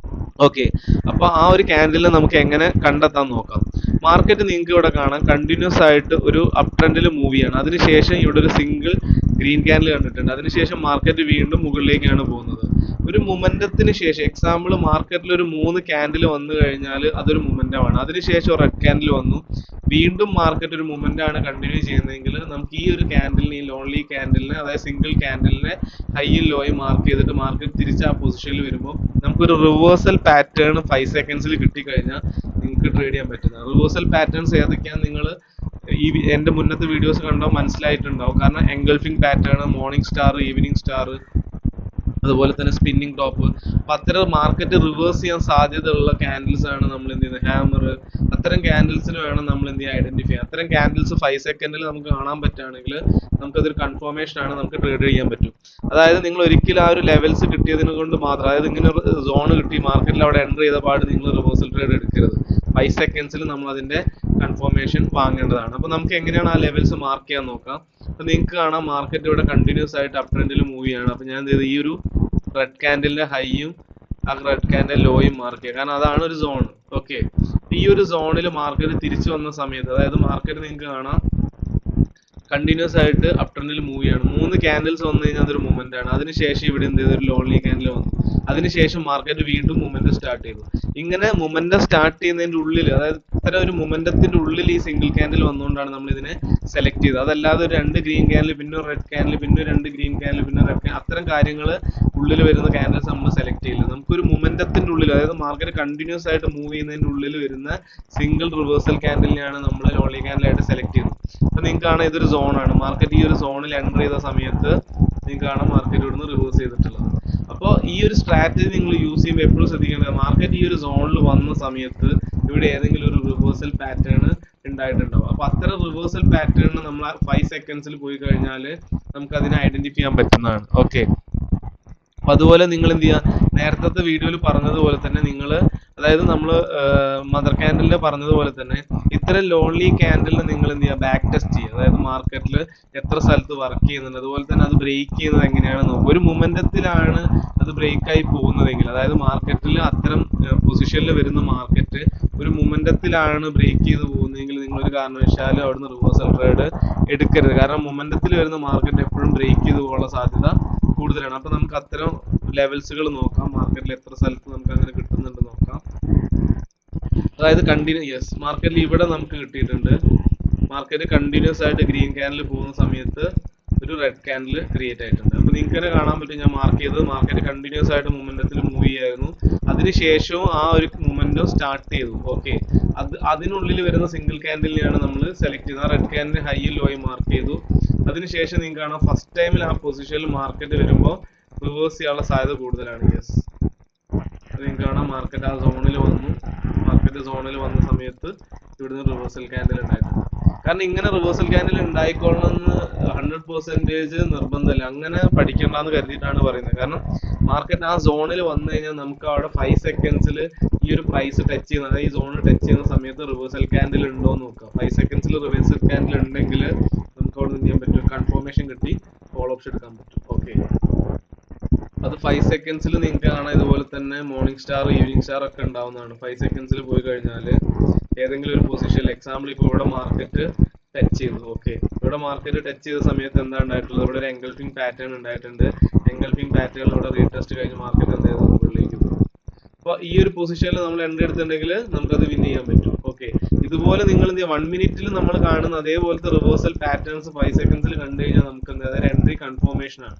ഓക്കെ, അപ്പൊ ആ ഒരു ക്യാൻഡിലിനെ നമുക്ക് എങ്ങനെ കണ്ടെത്താൻ നോക്കാം. മാർക്കറ്റ് നിങ്ങൾക്ക് ഇവിടെ കാണാം കണ്ടിന്യൂസ് ആയിട്ട് ഒരു അപ് ട്രെൻഡിൽ മൂവ് ചെയ്യാണ്. അതിനുശേഷം ഇവിടെ ഒരു സിംഗിൾ ഗ്രീൻ ക്യാൻഡിൽ കണ്ടിട്ടുണ്ട്. അതിനുശേഷം മാർക്കറ്റ് വീണ്ടും മുകളിലേക്കാണ് പോകുന്നത്. ഒരു മൊമെന്റത്തിന് ശേഷം, എക്സാമ്പിൾ മാർക്കറ്റിൽ ഒരു 3 ക്യാൻഡിൽ വന്നു കഴിഞ്ഞാൽ അതൊരു മൊമെന്റമാണ്. അതിനുശേഷം റെഡ് ക്യാൻഡിൽ വന്നു, വീണ്ടും മാർക്കറ്റ് ഒരു മൊമെന്റ് ആണ് കണ്ടിന്യൂ ചെയ്യുന്നതെങ്കിൽ നമുക്ക് ഈ ഒരു ക്യാൻഡിലിനെ, ഈ ലോൺലി ക്യാൻഡിലിനെ, അതായത് സിംഗിൾ ക്യാൻഡിലിനെ ഹൈയും ലോയും മാർക്ക് ചെയ്തിട്ട് മാർക്കറ്റ് തിരിച്ച് ആ പൊസിഷനിൽ വരുമ്പോൾ നമുക്കൊരു റിവേഴ്സൽ പാറ്റേൺ 5 സെക്കൻഡ്സിൽ കിട്ടിക്കഴിഞ്ഞാൽ നിങ്ങൾക്ക് ട്രേഡ് ചെയ്യാൻ പറ്റുന്നത്. റിവേഴ്സൽ പാറ്റേൺസ് ഏതൊക്കെയാണ് നിങ്ങൾ ഈ എൻ്റെ മുന്നത്തെ വീഡിയോസ് കണ്ടോ മനസ്സിലായിട്ടുണ്ടാവും. കാരണം engulfing pattern, morning star, evening star, അതുപോലെ തന്നെ സ്പിന്നിങ് ടോപ്പ്. അപ്പൊ അത്തരം മാർക്കറ്റ് റിവേഴ്സ് ചെയ്യാൻ സാധ്യതയുള്ള ക്യാൻഡിൽസ് ആണ് നമ്മൾ എന്ത് ചെയ്യുന്നത്, ഹാമർ. അത്തരം ക്യാൻഡിൽസിന് വേണം നമ്മൾ എന്ത് ചെയ്യുക, ഐഡന്റിഫൈ ചെയ്യാം. അത്തരം ക്യാൻഡിൽസ് 5 സെക്കൻഡിൽ നമുക്ക് കാണാൻ പറ്റുകയാണെങ്കിൽ നമുക്കതൊരു കൺഫർമേഷൻ ആണ്, നമുക്ക് ട്രേഡ് ചെയ്യാൻ പറ്റും. അതായത് നിങ്ങൾ ഒരിക്കലും ആ ഒരു ലെവൽസ് കിട്ടിയതിനെ കൊണ്ട് മാത്രം, അതായത് ഇങ്ങനെ സോൺ കിട്ടി മാർക്കറ്റിൽ അവിടെ എൻ്റർ ചെയ്ത പാട് നിങ്ങൾ റിവേഴ്സൽ ട്രേഡ് എടുക്കരുത്. 5 സെക്കൻഡ്സിൽ നമ്മൾ അതിന്റെ കൺഫർമേഷൻ വാങ്ങേണ്ടതാണ്. അപ്പൊ നമുക്ക് എങ്ങനെയാണ് ആ ലെവൽസ് മാർക്ക് ചെയ്യാൻ നോക്കാം. അപ്പൊ നിങ്ങൾക്ക് കാണാം മാർക്കറ്റ് ഇവിടെ കണ്ടിന്യൂസ് ആയിട്ട് അപ് ട്രെൻഡിൽ മൂവ് ചെയ്യാണ്. അപ്പൊ ഞാൻ എന്ത് ചെയ്തു, ഈ ഒരു റെഡ് ക്യാൻഡിലിന്റെ ഹൈയും ആ റെഡ് ക്യാൻഡിൽ ലോയും മാർക്ക് ചെയ്യുക. കാരണം അതാണ് ഒരു സോൺ. ഓക്കെ, ഈ ഒരു സോണിൽ മാർക്കറ്റ് തിരിച്ചു വന്ന സമയത്ത്, അതായത് മാർക്കറ്റ് നിങ്ങൾക്ക് കാണാം കണ്ടിന്യൂസ് ആയിട്ട് അപ് ട്രെൻഡിൽ മൂവ് ചെയ്യാണ്. 3 ക്യാൻഡിൽസ് വന്നു കഴിഞ്ഞാൽ അതൊരു മൂവ്മെന്റ് ആണ്. അതിനുശേഷം ഇവിടെ എന്ത് ചെയ്തു, ഒരു ലോൺലി ക്യാൻഡിൽ വന്നു. അതിനുശേഷം മാർക്കറ്റ് വീണ്ടും മൂവ്മെന്റ് സ്റ്റാർട്ട് ചെയ്തു. ഇങ്ങനെ മൂവ്മെന്റ് സ്റ്റാർട്ട് ചെയ്യുന്നതിന്റെ ഉള്ളിൽ, അതായത് ഇത്തരം ഒരു മൂവ്മെന്റത്തിന്റെ ഉള്ളിൽ ഈ സിംഗിൾ ക്യാൻഡിൽ വന്നുകൊണ്ടാണ് നമ്മൾ ഇതിനെ സെലക്ട് ചെയ്തത്. അതല്ലാതെ ഒരു 2 ഗ്രീൻ ക്യാൻഡിൽ, പിന്നെ ഒരു റെഡ് ക്യാൻഡിൽ, പിന്നെ 2 ഗ്രീൻ ക്യാൻഡിൽ, പിന്നെ റെഡ് ക്യാൻഡിൽ, അത്തരം കാര്യങ്ങൾ ഉള്ളിൽ വരുന്ന ക്യാൻഡിൽസ് നമ്മൾ സെലക്ട് ചെയ്യില്ല. നമുക്കൊരു മൂവ്മെന്റത്തിന്റെ ഉള്ളിൽ, അതായത് മാർക്കറ്റ് കണ്ടിന്യൂസ് ആയിട്ട് മൂവ് ചെയ്യുന്നതിന്റെ ഉള്ളിൽ വരുന്ന സിംഗിൾ റിവേഴ്സൽ ക്യാൻഡിലിനെയാണ് നമ്മൾ ലോൺലി ക്യാൻഡിൽ ആയിട്ട് സെലക്ട് ചെയ്യുന്നത്. അപ്പൊ നിങ്ങൾക്ക് കാണാം ഇതൊരു സോണാണ്. മാർക്കറ്റ് ഈ ഒരു സോണിൽ എൻ്റർ ചെയ്ത സമയത്ത് നിങ്ങൾക്ക് കാണാം മാർക്കറ്റ് ഇവിടുന്ന് റിവേഴ്സ് ചെയ്തിട്ടുള്ളത്. അപ്പോൾ ഈ ഒരു സ്ട്രാറ്റജി നിങ്ങൾ യൂസ് ചെയ്യുമ്പോൾ എപ്പോഴും ശ്രദ്ധിക്കേണ്ടത്, മാർക്കറ്റ് ഈ ഒരു സോണിൽ വന്ന സമയത്ത് ഇവിടെ ഏതെങ്കിലും ഒരു റിവേഴ്സൽ പാറ്റേൺ ഉണ്ടായിട്ടുണ്ടാവും. അപ്പൊ അത്തരം റിവേഴ്സൽ പാറ്റേൺ നമ്മൾ 5 സെക്കൻഡ്സിൽ പോയി കഴിഞ്ഞാൽ നമുക്ക് അതിനെ ഐഡന്റിഫൈ ചെയ്യാൻ പറ്റുന്നതാണ്. ഓക്കെ, അപ്പൊ അതുപോലെ നിങ്ങൾ എന്ത് ചെയ്യുക, നേരത്തെ വീഡിയോയിൽ പറഞ്ഞതുപോലെ തന്നെ നിങ്ങൾ, അതായത് നമ്മൾ മദർ ക്യാൻഡിലിൽ പറഞ്ഞതുപോലെ തന്നെ ഇത്തരം ലോൺലി ക്യാൻഡിലിന് നിങ്ങൾ എന്ത് ചെയ്യുക, ബാക്ക് ടെസ്റ്റ് ചെയ്യുക. അതായത് മാർക്കറ്റിൽ എത്ര സ്ഥലത്ത് വർക്ക് ചെയ്യുന്നുണ്ട്, അതുപോലെ തന്നെ അത് ബ്രേക്ക് ചെയ്യുന്നത് എങ്ങനെയാണ് നോക്കുക. ഒരു മൊമെന്റത്തിലാണ് അത് ബ്രേക്കായി പോകുന്നതെങ്കിൽ, അതായത് മാർക്കറ്റിൽ അത്തരം പൊസിഷനിൽ വരുന്ന മാർക്കറ്റ് ഒരു മൊമെന്റത്തിലാണ് ബ്രേക്ക് ചെയ്ത് പോകുന്നതെങ്കിൽ നിങ്ങളൊരു കാരണവശാലും അവിടുന്ന് റിവേഴ്സൽ ട്രേഡ് എടുക്കരുത്. കാരണം മൊമെന്റത്തിൽ വരുന്ന മാർക്കറ്റ് എപ്പോഴും ബ്രേക്ക് ചെയ്ത് പോകാനുള്ള സാധ്യത കൂടുതലാണ്. അപ്പൊ നമുക്ക് അത്തരം ലെവൽസുകൾ നോക്കാം, മാർക്കറ്റിൽ എത്ര സ്ഥലത്ത് നമുക്ക് അങ്ങനെ കിട്ടുന്നുണ്ട് നോക്കാം. അതായത് കണ്ടിന്യൂസ് മാർക്കറ്റിൽ ഇവിടെ നമുക്ക് കിട്ടിയിട്ടുണ്ട്, മാർക്കറ്റ് കണ്ടിന്യൂസ് ആയിട്ട് ഗ്രീൻ ക്യാൻഡിൽ പോകുന്ന സമയത്ത് ഒരു റെഡ് ക്യാൻഡിൽ ക്രിയേറ്റ് ആയിട്ടുണ്ട്. അപ്പൊ നിങ്ങൾക്ക് തന്നെ കാണാൻ പറ്റും, ഞാൻ മാർക്ക് ചെയ്തത് മാർക്കറ്റ് കണ്ടിന്യൂസ് ആയിട്ട് മൂവ്മെന്റത്തിൽ മൂവ് ചെയ്യായിരുന്നു. അതിനുശേഷവും ആ ഒരു മൂവ്മെന്റും സ്റ്റാർട്ട് ചെയ്തു. ഓക്കെ, അതിനുള്ളിൽ വരുന്ന സിംഗിൾ ക്യാൻഡിലിനെയാണ് നമ്മൾ സെലക്ട് ചെയ്തത്. ആ റെഡ് ക്യാൻഡിൽ ഹൈയും ലോയും മാർക്ക് ചെയ്തു. അതിനുശേഷം നിങ്ങൾക്ക് കാണാം ഫസ്റ്റ് ടൈമിൽ ആ പൊസിഷനിൽ മാർക്കറ്റ് വരുമ്പോൾ റിവേഴ്സ് ചെയ്യാനുള്ള സാധ്യത കൂടുതലാണ്. യെസ്, നിങ്ങൾക്ക് കാണാം മാർക്കറ്റ് ആ സോണിൽ വന്നു. മാർക്കറ്റ് സോണിൽ വന്ന സമയത്ത് ഇവിടുന്ന് റിവേഴ്സൽ ക്യാൻഡിൽ ഉണ്ടായിട്ടുണ്ട്. കാരണം ഇങ്ങനെ റിവേഴ്സൽ ക്യാൻഡിൽ ഉണ്ടായിക്കൊള്ളണമെന്ന് 100% നിർബന്ധമില്ല. അങ്ങനെ പഠിക്കണ്ടെന്ന് കരുതിയിട്ടാണ് പറയുന്നത്. കാരണം മാർക്കറ്റ് ആ സോണിൽ വന്നു കഴിഞ്ഞാൽ നമുക്ക് അവിടെ 5 സെക്കൻഡ്സിൽ ഈ ഒരു പ്രൈസ് ടച്ച് ചെയ്യുന്ന, അതായത് ഈ സോണിൽ ടച്ച് ചെയ്യുന്ന സമയത്ത് റിവേഴ്സൽ ക്യാൻഡിൽ ഉണ്ടോ എന്ന് നോക്കാം. 5 സെക്കൻഡ്സിൽ റിവേഴ്സൽ ക്യാൻഡിൽ ഉണ്ടെങ്കിൽ നമുക്ക് അവിടെ നിന്ന് ചെയ്യാൻ പറ്റും, കൺഫർമേഷൻ കിട്ടി കോൾ ഓപ്ഷൻ എടുക്കാൻ പറ്റും. ഓക്കെ, അത് 5 സെക്കൻഡ്സിൽ നിങ്ങൾക്ക് കാണാം. ഇതുപോലെ തന്നെ മോർണിംഗ് സ്റ്റാർ, ഈവനിങ് സ്റ്റാർ ഒക്കെ ഉണ്ടാവുന്നതാണ്. 5 സെക്കൻഡ്സിൽ പോയി കഴിഞ്ഞാൽ ഏതെങ്കിലും ഒരു പൊസിഷനിൽ, എക്സാമ്പിൾ ഇപ്പോൾ ഇവിടെ മാർക്കറ്റ് ടച്ച് ചെയ്തു. ഓക്കെ, ഇവിടെ മാർക്കറ്റ് ടച്ച് ചെയ്ത സമയത്ത് എന്താ ഉണ്ടായിട്ടുള്ളത്? ഇവിടെ ഒരു എൻഗൾഫിംഗ് പാറ്റേൺ ഉണ്ടായിട്ടുണ്ട്. എൻഗൾഫിംഗ് പാറ്റേൺ ഇവിടെ റീടെസ്റ്റ് കഴിഞ്ഞ് മാർക്കറ്റ് എന്ത് ചെയ്തു? മുകളിലേക്ക് പോകും. അപ്പോൾ ഈ ഒരു പൊസിഷനിൽ നമ്മൾ എൻട്രി എടുത്തിട്ടുണ്ടെങ്കിൽ നമുക്കത് വിൻ ചെയ്യാൻ പറ്റും. ഓക്കെ, ഇതുപോലെ നിങ്ങൾ എന്ത് ചെയ്യുക, 1 മിനിറ്റിൽ നമ്മൾ കാണുന്ന അതേപോലത്തെ റിവേഴ്സൽ പാറ്റേൺസ് 5 സെക്കൻഡ്സിൽ കണ്ടു കഴിഞ്ഞാൽ നമുക്ക് എന്താ, അതായത് എൻട്രി കൺഫർമേഷൻ ആണ്.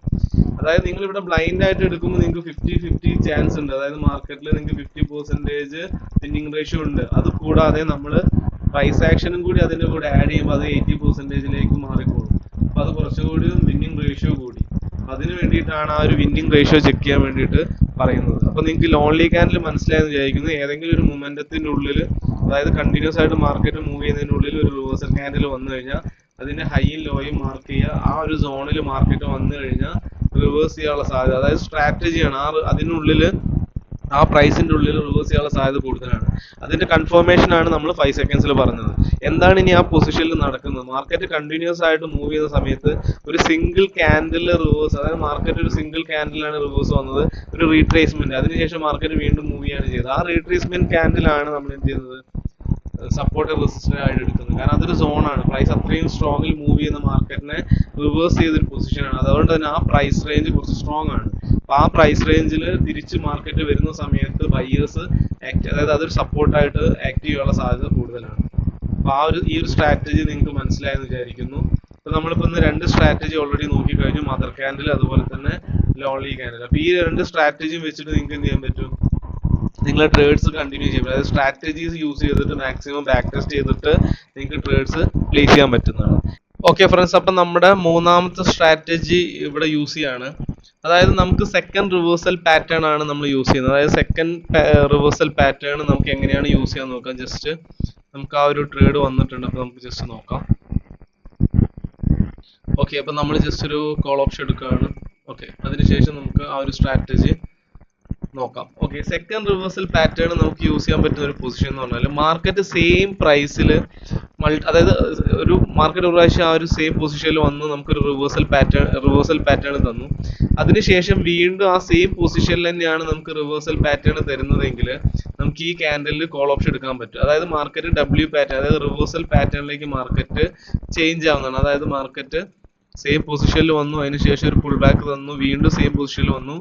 അതായത് നിങ്ങൾ ഇവിടെ ബ്ലൈൻഡ് ആയിട്ട് എടുക്കുമ്പോൾ നിങ്ങൾക്ക് 50-50 ചാൻസ് ഉണ്ട്. അതായത് മാർക്കറ്റിൽ നിങ്ങൾക്ക് 50% വിന്നിംഗ് റേഷ്യോ ഉണ്ട്. അത് കൂടാതെ നമ്മൾ പ്രൈസ് ആക്ഷനും കൂടി അതിന്റെ കൂടെ ആഡ് ചെയ്യുമ്പോൾ അത് 80%ലേക്ക് മാറിക്കോളും. അപ്പോൾ അത് കുറച്ചുകൂടി വിന്നിംഗ് റേഷ്യോ കൂടി. അതിന് വേണ്ടിയിട്ടാണ് ആ ഒരു വിന്നിംഗ് റേഷ്യോ ചെക്ക് ചെയ്യാൻ വേണ്ടിയിട്ട് പറയുന്നത്. അപ്പോൾ നിങ്ങൾക്ക് ലോൺലി ക്യാൻഡിൽ മനസ്സിലായെന്ന് വിചാരിക്കുന്നു. ഏതെങ്കിലും ഒരു മൊമെന്റത്തിന്റെ ഉള്ളിൽ, അതായത് കണ്ടിന്യൂസ് ആയിട്ട് മാർക്കറ്റ് മൂവ് ചെയ്യുന്നതിന്റെ ഉള്ളിൽ ഒരു റിവേഴ്സൽ ക്യാൻഡിൽ വന്നു കഴിഞ്ഞാൽ അതിന്റെ ഹൈയും ലോയും മാർക്ക് ചെയ്യുക. ആ ഒരു സോണിൽ മാർക്കറ്റ് വന്നു കഴിഞ്ഞാൽ റിവേഴ്സ് ചെയ്യാനുള്ള സാധ്യത, അതായത് സ്ട്രാറ്റജിയാണ്. അതിനുള്ളിൽ, ആ പ്രൈസിന്റെ ഉള്ളിൽ റിവേഴ്സ് ചെയ്യാനുള്ള സാധ്യത കൂടുതലാണ്. അതിന്റെ കൺഫർമേഷൻ ആണ് നമ്മൾ 5 സെക്കൻഡ്സിൽ പറഞ്ഞത്. എന്താണ് ഇനി ആ പൊസിഷനിൽ നടക്കുന്നത്? മാർക്കറ്റ് കണ്ടിന്യൂസ് ആയിട്ട് മൂവ് ചെയ്യുന്ന സമയത്ത് ഒരു സിംഗിൾ ക്യാൻഡിൽ റിവേഴ്സ്, അതായത് മാർക്കറ്റ് ഒരു സിംഗിൾ ക്യാൻഡിലാണ് റിവേഴ്സ് വന്നത്, ഒരു റീട്രേസ്മെന്റ്, അതിനുശേഷം മാർക്കറ്റ് വീണ്ടും മൂവ് ചെയ്യാണ് ചെയ്തത്. ആ റീട്രേസ്മെന്റ് ക്യാൻഡിലാണ് നമ്മൾ എന്ത് ചെയ്യുന്നത്? സപ്പോർട്ട് റെസിസ്റ്റന്റ് ആയിട്ട് എടുക്കുന്നത്. കാരണം അതൊരു സോണാണ്. പ്രൈസ് അത്രയും സ്ട്രോങ്ങിൽ മൂവ് ചെയ്യുന്ന മാർക്കറ്റിനെ റിവേഴ്സ് ചെയ്തൊരു പൊസിഷനാണ്. അതുകൊണ്ട് തന്നെ ആ പ്രൈസ് റേഞ്ച് കുറച്ച് സ്ട്രോങ് ആണ്. അപ്പൊ ആ പ്രൈസ് റേഞ്ചിൽ തിരിച്ച് മാർക്കറ്റ് വരുന്ന സമയത്ത് ബയേഴ്സ്, അതായത് അതൊരു സപ്പോർട്ടായിട്ട് ആക്ട് ചെയ്യാനുള്ള സാധ്യത കൂടുതലാണ്. അപ്പൊ ഈ ഒരു സ്ട്രാറ്റജി നിങ്ങൾക്ക് മനസ്സിലായെന്ന് വിചാരിക്കുന്നു. അപ്പൊ നമ്മളിപ്പോ ഇന്ന് 2 സ്ട്രാറ്റജി ഓൾറെഡി നോക്കി കഴിഞ്ഞു, മദർ ക്യാൻഡിൽ അതുപോലെ തന്നെ ലോൺലി ക്യാൻഡിൽ. അപ്പൊ ഈ 2 സ്ട്രാറ്റജിയും വെച്ചിട്ട് നിങ്ങൾക്ക് എന്ത് ചെയ്യാൻ പറ്റും? നിങ്ങൾ ട്രേഡ്സ് കണ്ടിന്യൂ ചെയ്യും. അതായത് സ്ട്രാറ്റജീസ് യൂസ് ചെയ്തിട്ട് മാക്സിമം ബാക്ക് ടെസ്റ്റ് ചെയ്തിട്ട് നിങ്ങൾക്ക് ട്രേഡ്സ് പ്ലേസ് ചെയ്യാൻ പറ്റുന്നതാണ്. ഓക്കെ ഫ്രണ്ട്സ്, അപ്പം നമ്മുടെ മൂന്നാമത്തെ സ്ട്രാറ്റജി ഇവിടെ യൂസ് ചെയ്യാണ്. അതായത് നമുക്ക് സെക്കൻഡ് റിവേഴ്സൽ പാറ്റേൺ ആണ് നമ്മൾ യൂസ് ചെയ്യുന്നത്. അതായത് സെക്കൻഡ് റിവേഴ്സൽ പാറ്റേൺ നമുക്ക് എങ്ങനെയാണ് യൂസ് ചെയ്യാൻ നോക്കാം. ജസ്റ്റ് നമുക്ക് ആ ഒരു ട്രേഡ് വന്നിട്ടുണ്ട്, അപ്പോൾ നമുക്ക് ജസ്റ്റ് നോക്കാം. ഓക്കെ, അപ്പം നമ്മൾ ജസ്റ്റ് ഒരു കോൾ ഓപ്ഷൻ എടുക്കുകയാണ്. ഓക്കെ, അതിനുശേഷം നമുക്ക് ആ ഒരു സ്ട്രാറ്റജി നോക്കാം. ഓക്കെ, സെക്കൻഡ് റിവേഴ്സൽ പാറ്റേൺ നമുക്ക് യൂസ് ചെയ്യാൻ പറ്റുന്ന ഒരു പൊസിഷൻ എന്ന് പറഞ്ഞാൽ മാർക്കറ്റ് സെയിം പ്രൈസിൽ, അതായത് ഒരു മാർക്കറ്റ് ഒരു പ്രാവശ്യം ആ ഒരു സെയിം പൊസിഷനിൽ വന്നു നമുക്കൊരു റിവേഴ്സൽ പാറ്റേൺ തന്നു. അതിനുശേഷം വീണ്ടും ആ സെയിം പൊസിഷനിൽ തന്നെയാണ് നമുക്ക് റിവേഴ്സൽ പാറ്റേൺ തരുന്നതെങ്കിൽ നമുക്ക് ഈ ക്യാൻഡലിൽ കോൾ ഓപ്ഷൻ എടുക്കാൻ പറ്റും. അതായത് മാർക്കറ്റ് W പാറ്റേൺ, അതായത് റിവേഴ്സൽ പാറ്റേണിലേക്ക് മാർക്കറ്റ് ചേഞ്ച് ആവുന്നതാണ്. അതായത് മാർക്കറ്റ് സെയിം പൊസിഷനിൽ വന്നു, അതിനുശേഷം ഒരു പുൾ ബാക്ക് തന്നു, വീണ്ടും സെയിം പൊസിഷനിൽ വന്നു,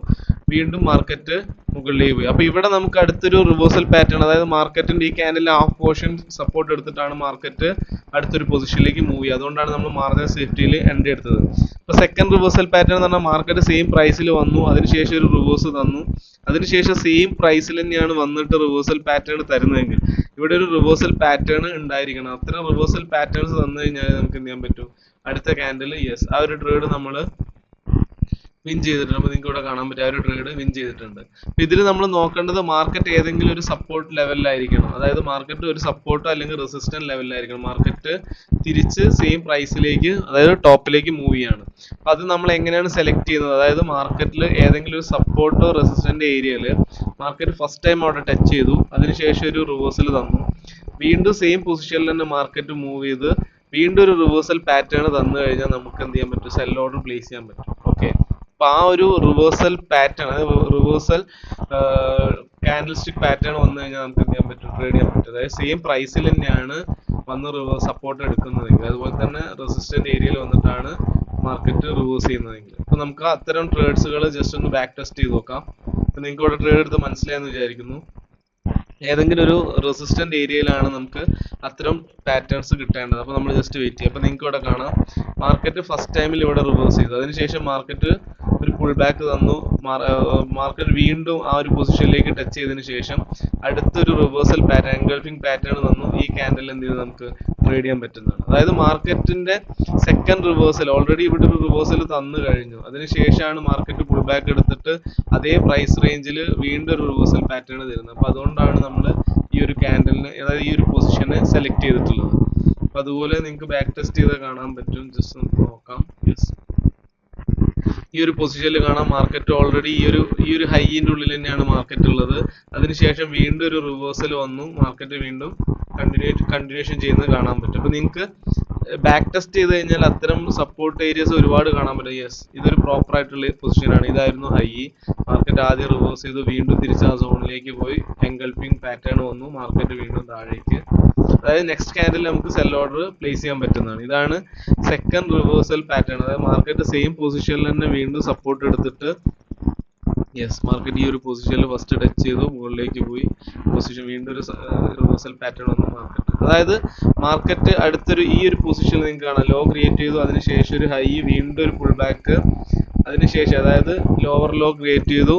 വീണ്ടും മാർക്കറ്റ് മുകളിലേക്ക് പോയി. അപ്പൊ ഇവിടെ നമുക്ക് അടുത്തൊരു റിവേഴ്സൽ പാറ്റേൺ, അതായത് മാർക്കറ്റിന്റെ ഈ ക്യാൻഡലിൽ ഹാഫ് പോർഷൻ സപ്പോർട്ട് എടുത്തിട്ടാണ് മാർക്കറ്റ് അടുത്തൊരു പൊസിഷനിലേക്ക് മൂവ് ചെയ്യുക. അതുകൊണ്ടാണ് നമ്മൾ മാർജിൻ സേഫ്റ്റിയിൽ എൻട്രി എടുത്തത്. ഇപ്പൊ സെക്കൻഡ് റിവേഴ്സൽ പാറ്റേൺ എന്ന് പറഞ്ഞാൽ മാർക്കറ്റ് സെയിം പ്രൈസിൽ വന്നു, അതിനുശേഷം ഒരു റിവേഴ്സ് തന്നു, അതിനുശേഷം സെയിം പ്രൈസിൽ തന്നെയാണ് വന്നിട്ട് റിവേഴ്സൽ പാറ്റേൺ തരുന്നതെങ്കിൽ ഇവിടെ ഒരു റിവേഴ്സൽ പാറ്റേൺ ഉണ്ടായിരിക്കണം. അത്തരം റിവേഴ്സൽ പാറ്റേൺസ് തന്നു കഴിഞ്ഞാൽ നമുക്ക് എന്ത് ചെയ്യാൻ പറ്റും? അടുത്ത ക്യാൻഡിൽ യെസ്, ആ ഒരു ട്രേഡ് നമ്മൾ വിൻ ചെയ്തിട്ടുണ്ട്. അപ്പോൾ നിങ്ങൾക്ക് ഇവിടെ കാണാൻ പറ്റും ആ ഒരു ട്രേഡ് വിൻ ചെയ്തിട്ടുണ്ട്. അപ്പോൾ ഇതിൽ നമ്മൾ നോക്കേണ്ടത് മാർക്കറ്റ് ഏതെങ്കിലും ഒരു സപ്പോർട്ട് ലെവലിലായിരിക്കണം. അതായത് മാർക്കറ്റ് ഒരു സപ്പോർട്ടോ അല്ലെങ്കിൽ റെസിസ്റ്റന്റ് ലെവലിലായിരിക്കണം. മാർക്കറ്റ് തിരിച്ച് സെയിം പ്രൈസിലേക്ക്, അതായത് ടോപ്പിലേക്ക് മൂവ് ചെയ്യാണ്. അപ്പോൾ അത് നമ്മൾ എങ്ങനെയാണ് സെലക്ട് ചെയ്യുന്നത്? അതായത് മാർക്കറ്റിൽ ഏതെങ്കിലും ഒരു സപ്പോർട്ടോ റെസിസ്റ്റന്റ് ഏരിയയിൽ മാർക്കറ്റ് ഫസ്റ്റ് ടൈം അവിടെ ടച്ച് ചെയ്തു, അതിനുശേഷം ഒരു റിവേഴ്സൽ തന്നു, വീണ്ടും സെയിം പൊസിഷനിൽ തന്നെ മാർക്കറ്റ് മൂവ് ചെയ്ത് വീണ്ടും ഒരു റിവേഴ്സൽ പാറ്റേൺ തന്നു കഴിഞ്ഞാൽ നമുക്ക് എന്ത് ചെയ്യാൻ പറ്റും? സെൽ ഓർഡർ പ്ലേസ് ചെയ്യാൻ പറ്റും. ഓക്കെ, അപ്പൊ ആ ഒരു റിവേഴ്സൽ പാറ്റേൺ, റിവേഴ്സൽ കാൻഡിൽസ്റ്റിക് പാറ്റേൺ വന്നു കഴിഞ്ഞാൽ നമുക്ക് എന്ത് ചെയ്യാൻ പറ്റും? ട്രേഡ് ചെയ്യാൻ പറ്റും. അതായത് സെയിം പ്രൈസിൽ തന്നെയാണ് വന്ന് സപ്പോർട്ട് എടുക്കുന്നതെങ്കിൽ, അതുപോലെ തന്നെ റെസിസ്റ്റന്റ് ഏരിയയിൽ വന്നിട്ടാണ് മാർക്കറ്റ് റിവേഴ്സ് ചെയ്യുന്നതെങ്കിൽ, അപ്പൊ നമുക്ക് അത്തരം ട്രേഡ്സുകൾ ജസ്റ്റ് ഒന്ന് ബാക്ക് ടെസ്റ്റ് ചെയ്ത് നോക്കാം. അപ്പൊ നിങ്ങൾക്ക് ഇവിടെ ട്രേഡ് എടുത്ത് മനസ്സിലായെന്ന് വിചാരിക്കുന്നു. ഏതെങ്കിലും ഒരു റെസിസ്റ്റന്റ് ഏരിയയിലാണ് നമുക്ക് അത്തരം പാറ്റേൺസ് കിട്ടേണ്ടത്. അപ്പോൾ നമ്മൾ ജസ്റ്റ് വെയിറ്റ് ചെയ്യും. അപ്പോൾ നിങ്ങൾക്ക് ഇവിടെ കാണാം മാർക്കറ്റ് ഫസ്റ്റ് ടൈമിൽ ഇവിടെ റിവേഴ്സ് ചെയ്തു, അതിനുശേഷം മാർക്കറ്റ് ഒരു പുൾ ബാക്ക് തന്നു, മാർക്കറ്റ് വീണ്ടും ആ ഒരു പൊസിഷനിലേക്ക് ടച്ച് ചെയ്തതിന് ശേഷം അടുത്തൊരു റിവേഴ്സൽ പാറ്റേൺ, എൻഗൾഫിംഗ് പാറ്റേൺ തന്നു. ഈ ക്യാൻഡിൽ എന്ത് ചെയ്തു? നമുക്ക് ട്രേഡ് ചെയ്യാൻ പറ്റുന്നതാണ്. അതായത് മാർക്കറ്റിന്റെ സെക്കൻഡ് റിവേഴ്സൽ, ഓൾറെഡി ഇവിടെ ഒരു റിവേഴ്സൽ തന്നു കഴിഞ്ഞു, അതിനുശേഷമാണ് മാർക്കറ്റ് പുൾ ബാക്ക് എടുത്തിട്ട് അതേ പ്രൈസ് റേഞ്ചിൽ വീണ്ടും ഒരു റിവേഴ്സൽ പാറ്റേൺ തരുന്നത്. അപ്പോൾ അതുകൊണ്ടാണ് നമ്മൾ ഈ ഒരു ക്യാൻഡലിന്, അതായത് ഈ ഒരു പൊസിഷനെ സെലക്ട് ചെയ്തിട്ടുള്ളത്. അപ്പോൾ അതുപോലെ നിങ്ങൾക്ക് ബാക്ക് ടെസ്റ്റ് ചെയ്ത് കാണാൻ പറ്റും. ജസ്റ്റ് നമുക്ക് നോക്കാം. യെസ്, ഈ ഒരു പൊസിഷനിൽ കാണാം മാർക്കറ്റ് ഓൾറെഡി ഈ ഒരു ഹൈയിന്റെ ഉള്ളിൽ തന്നെയാണ് മാർക്കറ്റ് ഉള്ളത്. അതിനുശേഷം വീണ്ടും ഒരു റിവേഴ്സൽ വന്നു, മാർക്കറ്റ് വീണ്ടും കണ്ടിന്യൂഷൻ ചെയ്യുന്നത് കാണാൻ പറ്റും. അപ്പൊ നിങ്ങൾക്ക് ബാക്ക് ടെസ്റ്റ് ചെയ്ത് കഴിഞ്ഞാൽ അത്തരം സപ്പോർട്ട് ഏരിയസ് ഒരുപാട് കാണാൻ പറ്റും. യെസ്, ഇതൊരു പ്രോപ്പർ ആയിട്ടുള്ള പൊസിഷനാണ്. ഇതായിരുന്നു ഹൈ, മാർക്കറ്റ് ആദ്യം റിവേഴ്സ് ചെയ്തു, വീണ്ടും തിരിച്ച് ആ സോണിലേക്ക് പോയി, എൻഗൾഫിംഗ് പാറ്റേൺ വന്നു, മാർക്കറ്റ് വീണ്ടും താഴേക്ക്. അതായത് നെക്സ്റ്റ് ക്യാൻഡിൽ നമുക്ക് സെൽ ഓർഡർ പ്ലേസ് ചെയ്യാൻ പറ്റുന്നതാണ്. ഇതാണ് സെക്കൻഡ് റിവേഴ്സൽ പാറ്റേൺ. അതായത് മാർക്കറ്റ് സെയിം പൊസിഷനിൽ തന്നെ വീണ്ടും സപ്പോർട്ട് എടുത്തിട്ട്, യെസ്, മാർക്കറ്റ് ഈ ഒരു പൊസിഷനിൽ ഫസ്റ്റ് ടച്ച് ചെയ്തു, മുകളിലേക്ക് പോയി, പൊസിഷൻ വീണ്ടും ഒരു റിവേഴ്സൽ പാറ്റേൺ വന്നു മാർക്കറ്റ്. അതായത് മാർക്കറ്റ് അടുത്തൊരു ഈ ഒരു പൊസിഷനിൽ നിങ്ങൾക്ക് കാണാം ലോ ക്രിയേറ്റ് ചെയ്തു, അതിനുശേഷം ഒരു ഹൈ, വീണ്ടും ഒരു പുൾ ബാക്ക്, അതിനുശേഷം അതായത് ലോവർ ലോ ക്രിയേറ്റ് ചെയ്തു,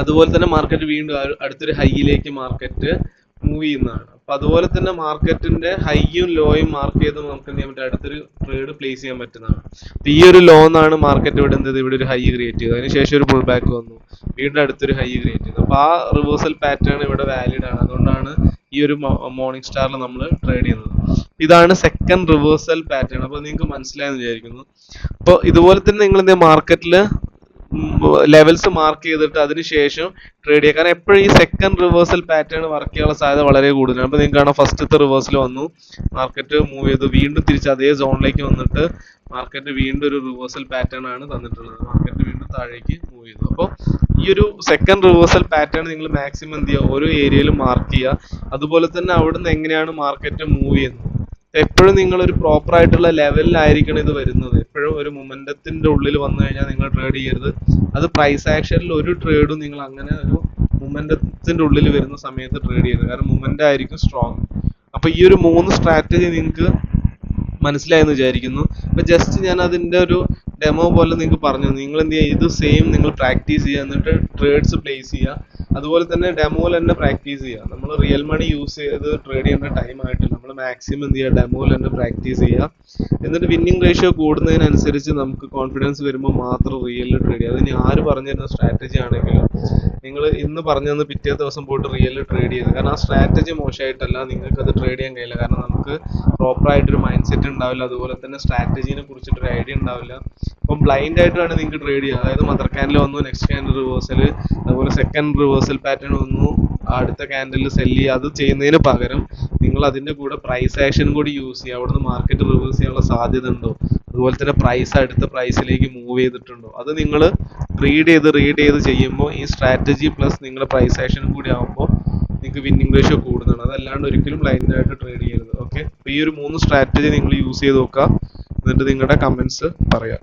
അതുപോലെ തന്നെ മാർക്കറ്റ് വീണ്ടും അടുത്തൊരു ഹൈയിലേക്ക് മാർക്കറ്റ് മൂവ് ചെയ്യുന്നതാണ്. അപ്പൊ അതുപോലെ തന്നെ മാർക്കറ്റിന്റെ ഹൈയും ലോയും മാർക്ക് ചെയ്ത് നമുക്ക് എന്ത് ചെയ്യാൻ പറ്റും, അടുത്തൊരു ട്രേഡ് പ്ലേസ് ചെയ്യാൻ പറ്റുന്നതാണ്. അപ്പൊ ഈ ഒരു ലോ എന്നാണ് മാർക്കറ്റ് ഇവിടെ എന്ത്, ഇവിടെ ഒരു ഹൈ ക്രിയേറ്റ് ചെയ്തത്, അതിനുശേഷം ഒരു പുൾ ബാക്ക് വന്നു, വീണ്ടും അടുത്തൊരു ഹൈ ക്രിയേറ്റ് ചെയ്തു. അപ്പൊ ആ റിവേഴ്സൽ പാറ്റേൺ ഇവിടെ വാലിഡ് ആണ്. അതുകൊണ്ടാണ് ഈ ഒരു മോർണിംഗ് സ്റ്റാറിൽ നമ്മൾ ട്രേഡ് ചെയ്യുന്നത്. ഇതാണ് സെക്കൻഡ് റിവേഴ്സൽ പാറ്റേൺ. അപ്പൊ നിങ്ങൾക്ക് മനസ്സിലായെന്ന് വിചാരിക്കുന്നു. അപ്പോൾ ഇതുപോലെ തന്നെ നിങ്ങൾ എന്ത് മാർക്കറ്റിൽ ലെവൽസ് മാർക്ക് ചെയ്തിട്ട് അതിനുശേഷം ട്രേഡ് ചെയ്യുക. കാരണം എപ്പോഴും ഈ സെക്കൻഡ് റിവേഴ്സൽ പാറ്റേൺ വർക്ക് ചെയ്യാനുള്ള സാധ്യത വളരെ കൂടുതലാണ്. അപ്പോൾ നിങ്ങൾക്ക് കാണാം ഫസ്റ്റത്തെ റിവേഴ്സൽ വന്നു, മാർക്കറ്റ് മൂവ് ചെയ്തു, വീണ്ടും തിരിച്ച് അതേ സോണിലേക്ക് വന്നിട്ട് മാർക്കറ്റ് വീണ്ടും ഒരു റിവേഴ്സൽ പാറ്റേൺ ആണ് തന്നിട്ടുള്ളത്, മാർക്കറ്റ് വീണ്ടും താഴേക്ക് മൂവ് ചെയ്തു. അപ്പോൾ ഈ ഒരു സെക്കൻഡ് റിവേഴ്സൽ പാറ്റേൺ നിങ്ങൾ മാക്സിമം എന്ത് ചെയ്യുക, ഓരോ ഏരിയയിലും മാർക്ക് ചെയ്യുക. അതുപോലെ തന്നെ അവിടുന്ന് എങ്ങനെയാണ് മാർക്കറ്റ് മൂവ് ചെയ്യുന്നത്, എപ്പോഴും നിങ്ങൾ ഒരു പ്രോപ്പർ ആയിട്ടുള്ള ലെവലിലായിരിക്കണം ഇത് വരുന്നത്. എപ്പോഴും ഒരു മൊമെന്റത്തിന്റെ ഉള്ളിൽ വന്നു കഴിഞ്ഞാൽ നിങ്ങൾ ട്രേഡ് ചെയ്യരുത്. അത് പ്രൈസ് ആക്ഷനിൽ ഒരു ട്രേഡും നിങ്ങൾ അങ്ങനെ ഒരു മൊമെന്റത്തിന്റെ ഉള്ളിൽ വരുന്ന സമയത്ത് ട്രേഡ് ചെയ്യരുത്. കാരണം മൊമെന്റ് ആയിരിക്കും സ്ട്രോങ്. അപ്പൊ ഈ ഒരു 3 സ്ട്രാറ്റജി നിങ്ങൾക്ക് മനസ്സിലായെന്ന് വിചാരിക്കുന്നു. അപ്പൊ ജസ്റ്റ് ഞാൻ അതിന്റെ ഒരു ഡെമോ പോലെ നിങ്ങൾക്ക് പറഞ്ഞു. നിങ്ങൾ എന്ത് ചെയ്യുക, ഇത് സെയിം നിങ്ങൾ പ്രാക്ടീസ് ചെയ്യുക, എന്നിട്ട് ട്രേഡ്സ് പ്ലേസ് ചെയ്യുക. അതുപോലെ തന്നെ ഡെമോയിൽ തന്നെ പ്രാക്ടീസ് ചെയ്യുക. നമ്മൾ റിയൽ മണി യൂസ് ചെയ്ത് ട്രേഡ് ചെയ്യേണ്ട ടൈം ആയിട്ട് നമ്മൾ മാക്സിമം എന്ത് ചെയ്യുക, ഡെമോയിൽ തന്നെ പ്രാക്ടീസ് ചെയ്യുക. എന്നിട്ട് വിന്നിംഗ് റേഷ്യോ കൂടുന്നതിനനുസരിച്ച് നമുക്ക് കോൺഫിഡൻസ് വരുമ്പോൾ മാത്രം റിയലിൽ ട്രേഡ് ചെയ്യുക. അതിന് ആര് പറഞ്ഞു തരുന്ന സ്ട്രാറ്റജി ആണെങ്കിലും നിങ്ങൾ ഇന്ന് പറഞ്ഞെന്ന് പിറ്റേ ദിവസം പോയിട്ട് റിയലിൽ ട്രേഡ് ചെയ്ത്, കാരണം ആ സ്ട്രാറ്റജി മോശമായിട്ടല്ല, നിങ്ങൾക്ക് അത് ട്രേഡ് ചെയ്യാൻ കഴിയില്ല. കാരണം നമുക്ക് പ്രോപ്പർ ആയിട്ടൊരു മൈൻഡ് സെറ്റ് ഉണ്ടാവില്ല, അതുപോലെ തന്നെ സ്ട്രാറ്റജീനെ കുറിച്ചിട്ടൊരു ഐഡിയ ഉണ്ടാവില്ല. അപ്പം ബ്ലൈൻഡ് ആയിട്ടാണ് നിങ്ങൾക്ക് ട്രേഡ് ചെയ്യുക. അതായത് മദർ ക്യാൻഡിൽ വന്നു, നെക്സ്റ്റ് ക്യാൻഡിൽ റിവേഴ്സൽ, അതുപോലെ സെക്കൻഡ് റിവേഴ്സൽ പാറ്റേൺ വന്നു, അടുത്ത ക്യാൻഡിൽ സെല്ല് ചെയ്യുക. അത് ചെയ്യുന്നതിന് പകരം നിങ്ങൾ അതിന്റെ കൂടെ പ്രൈസ് ആക്ഷൻ കൂടി യൂസ് ചെയ്യുക. അവിടുന്ന് മാർക്കറ്റ് റിവേഴ്സ് ചെയ്യാനുള്ള സാധ്യത ഉണ്ടോ, അതുപോലെ തന്നെ പ്രൈസ് അടുത്ത പ്രൈസിലേക്ക് മൂവ് ചെയ്തിട്ടുണ്ടോ, അത് നിങ്ങൾ റീഡ് ചെയ്ത് ചെയ്യുമ്പോൾ ഈ സ്ട്രാറ്റജി പ്ലസ് നിങ്ങളുടെ പ്രൈസ് ആക്ഷനും കൂടി ആകുമ്പോൾ നിങ്ങൾക്ക് വിന്നിംഗ് റേഷ്യോ കൂടുന്നതാണ്. അതല്ലാണ്ട് ഒരിക്കലും ബ്ലൈൻഡ് ആയിട്ട് ട്രേഡ് ചെയ്യരുത്. ഓക്കെ, ഈ ഒരു 3 സ്ട്രാറ്റജി നിങ്ങൾ യൂസ് ചെയ്ത് നോക്കുക, എന്നിട്ട് നിങ്ങളുടെ കമന്റ്സ് പറയുക.